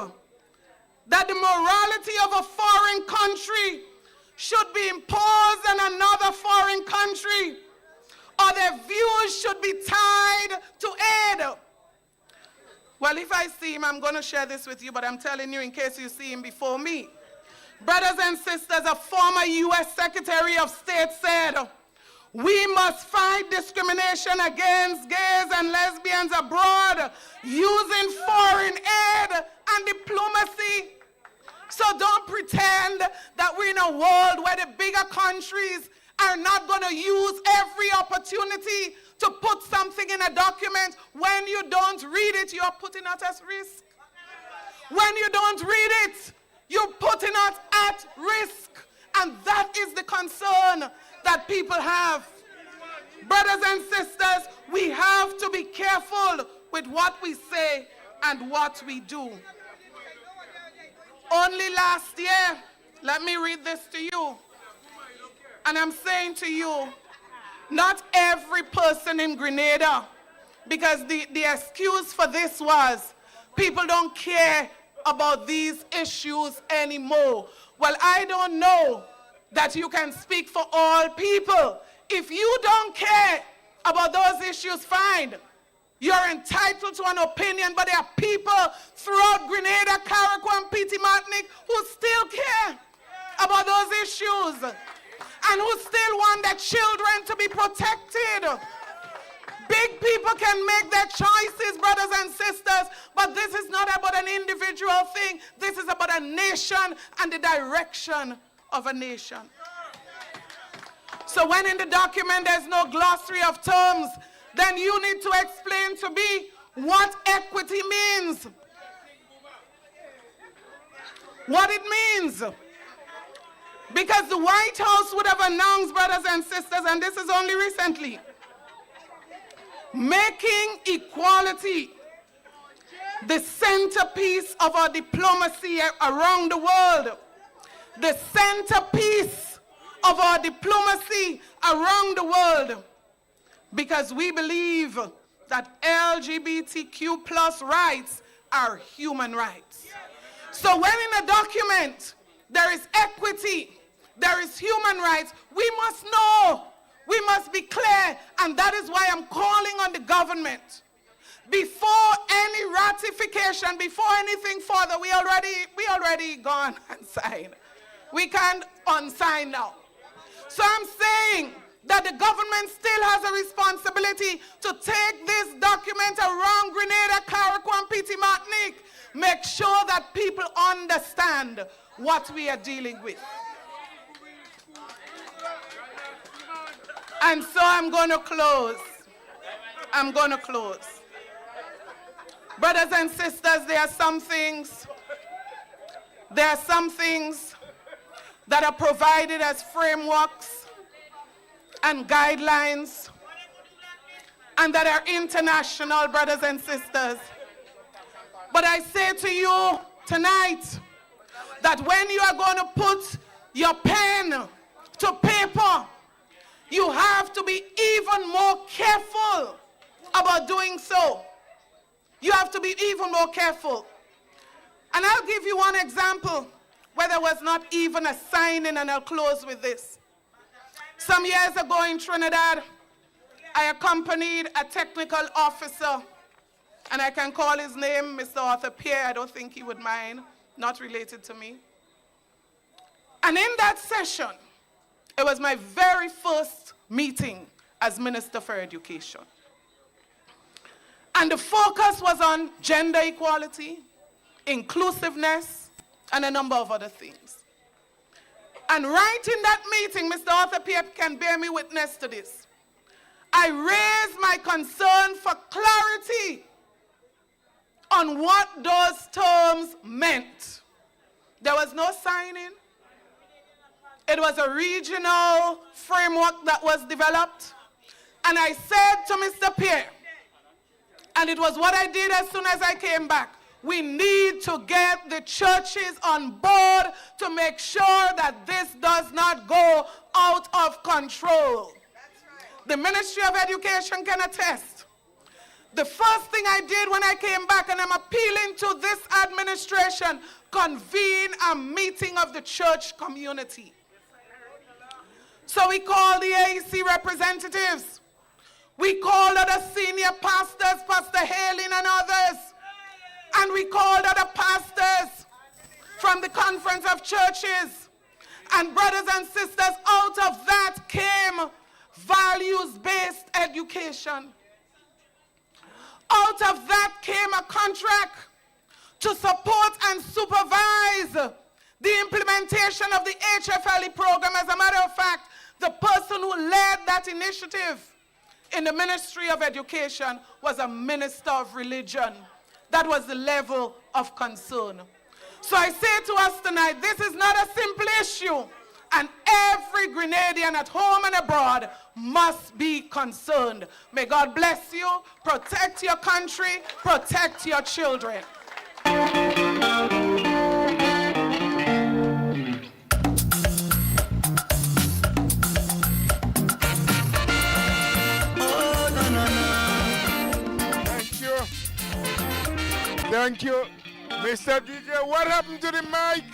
that the morality of a foreign country should be imposed on another foreign country, or their views should be tied to aid. Well, if I see him, I'm going to share this with you, but I'm telling you in case you see him before me. Brothers and sisters, a former U.S. Secretary of State said, we must fight discrimination against gays and lesbians abroad using foreign aid and diplomacy. So don't pretend that we're in a world where the bigger countries are not going to use every opportunity to put something in a document. When you don't read it, you're putting us at risk. When you don't read it, you're putting us at risk. And that is the concern that people have. Brothers and sisters, we have to be careful with what we say and what we do. Only last year, let me read this to you. And I'm saying to you, not every person in Grenada, because the excuse for this was, people don't care about these issues anymore. Well, I don't know that you can speak for all people. If you don't care about those issues, fine. You're entitled to an opinion, but there are people throughout Grenada, Carriacou, and Petit Martinique who still care about those issues and who still want their children to be protected. Big people can make their choices, brothers and sisters, but this is not about an individual thing. This is about a nation and the direction of a nation. So when in the document there's no glossary of terms, then you need to explain to me what equity means. What it means. Because the White House would have announced, brothers and sisters, and this is only recently, making equality the centerpiece of our diplomacy around the world. The centerpiece of our diplomacy around the world. Because we believe that LGBTQ plus rights are human rights. So when in a document there is equity, there is human rights. We must know, we must be clear, and that is why I'm calling on the government. Before any ratification, before anything further, we already gone and signed. We can't unsign now. So I'm saying that the government still has a responsibility to take this document around Grenada, Carriacou, and Petit Martinique. Make sure that people understand what we are dealing with. And so I'm going to close. I'm going to close. Brothers and sisters, there are some things that are provided as frameworks and guidelines, and that are international, brothers and sisters. But I say to you tonight that when you are going to put your pen to paper, you have to be even more careful about doing so. You have to be even more careful. And I'll give you one example where there was not even a signing, and I'll close with this. Some years ago in Trinidad, I accompanied a technical officer, and I can call his name Mr. Arthur Pierre. I don't think he would mind, not related to me. And in that session, it was my very first meeting as Minister for Education. And the focus was on gender equality, inclusiveness, and a number of other things. And right in that meeting, Mr. Arthur Pierre can bear me witness to this, I raised my concern for clarity on what those terms meant. There was no signing. It was a regional framework that was developed. And I said to Mr. Pierre, and it was what I did as soon as I came back, we need to get the churches on board to make sure that this does not go out of control. The Ministry of Education can attest. The first thing I did when I came back, and I'm appealing to this administration, convene a meeting of the church community. So we called the AEC representatives. We called other senior pastors, Pastor Halen and others. And we called other pastors from the Conference of Churches. And brothers and sisters, out of that came values-based education. Out of that came a contract to support and supervise the implementation of the HFLE program. As a matter of fact, the person who led that initiative in the Ministry of Education was a minister of religion. That was the level of concern. So I say to us tonight, this is not a simple issue, and every Grenadian at home and abroad must be concerned. May God bless you, protect your country, protect your children. Thank you. Mr. DJ, what happened to the mic?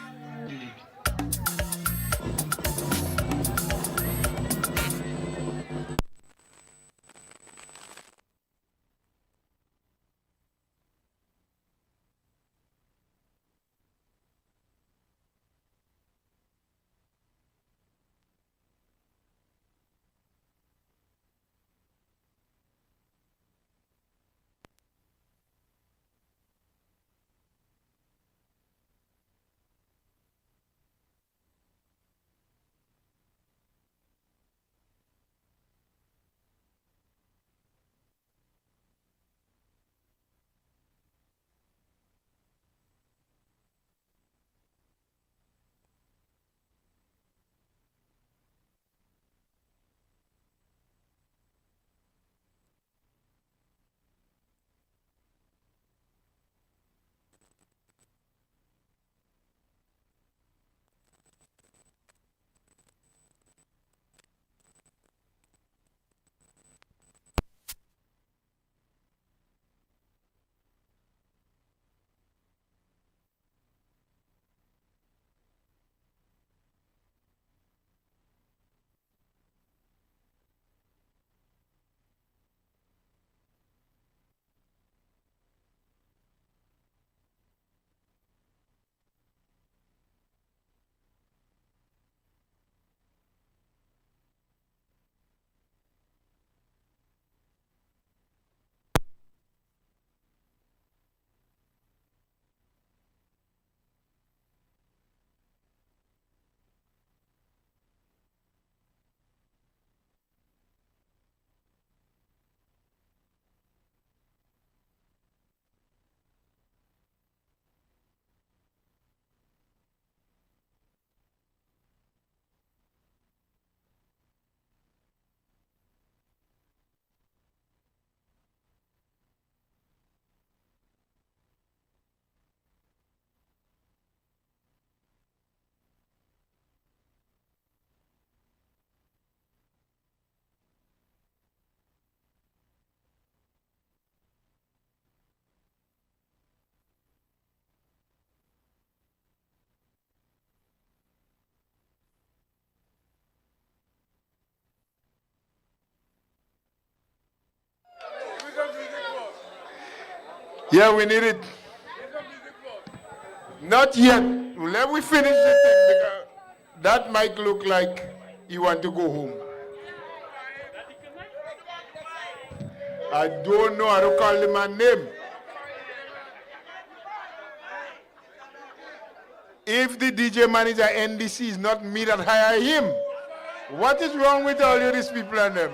Yeah, we need it. Not yet. Let me finish the thing because that might look like you want to go home. I don't know how to call the man's name. If the DJ manager NDC is not me that hire him, what is wrong with all of these people and them?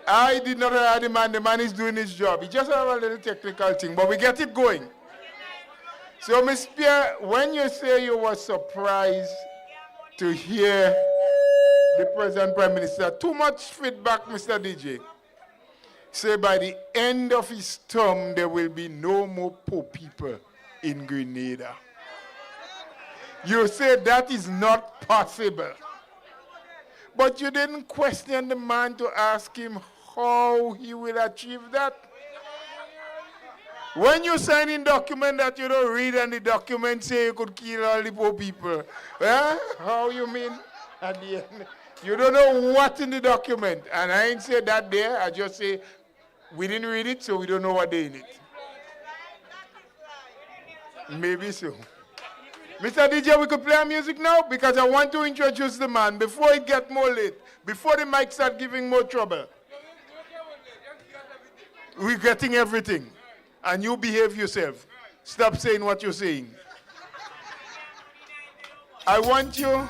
I did not hire the man. The man is doing his job. He just have a little technical thing, but we get it going. So, Ms. Pierre, when you say you were surprised to hear the President Prime Minister, too much feedback, Mr. DJ. Say by the end of his term, there will be no more poor people in Grenada. You say that is not possible. But you didn't question the man to ask him how he will achieve that. When you sign in document that you don't read and the document say you could kill all the poor people, how you mean at the end? You don't know what's in the document. And I ain't say that there, I just say we didn't read it, so we don't know what they in it. Maybe so. Mr. DJ, we could play our music now because I want to introduce the man before it gets more late, before the mic start giving more trouble. We're getting everything. And you behave yourself. Stop saying what you're saying. I want you.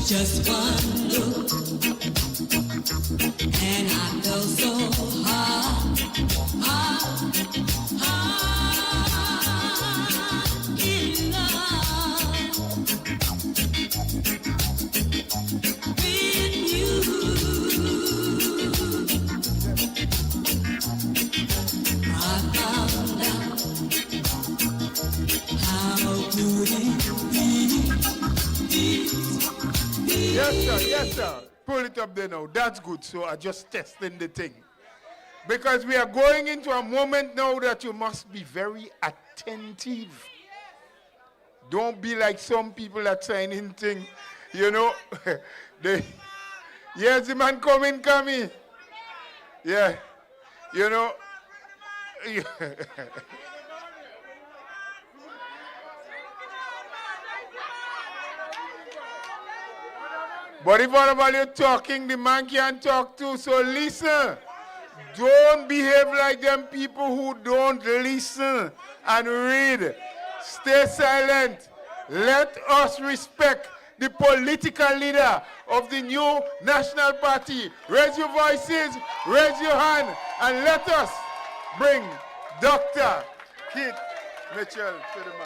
Just one look, and I felt so hard in love with you. I found out how good it is. Yes, sir. Pull it up there now. That's good. So I just testing the thing. Because we are going into a moment now that you must be very attentive. Don't be like some people that sign in thing. You know, yes, the man coming. Yeah. You know. But if all about you talking, the man can't talk too. So listen. Don't behave like them people who don't listen and read. Stay silent. Let us respect the political leader of the new National Party. Raise your voices, raise your hand, and let us bring Dr. Keith Mitchell to the mic.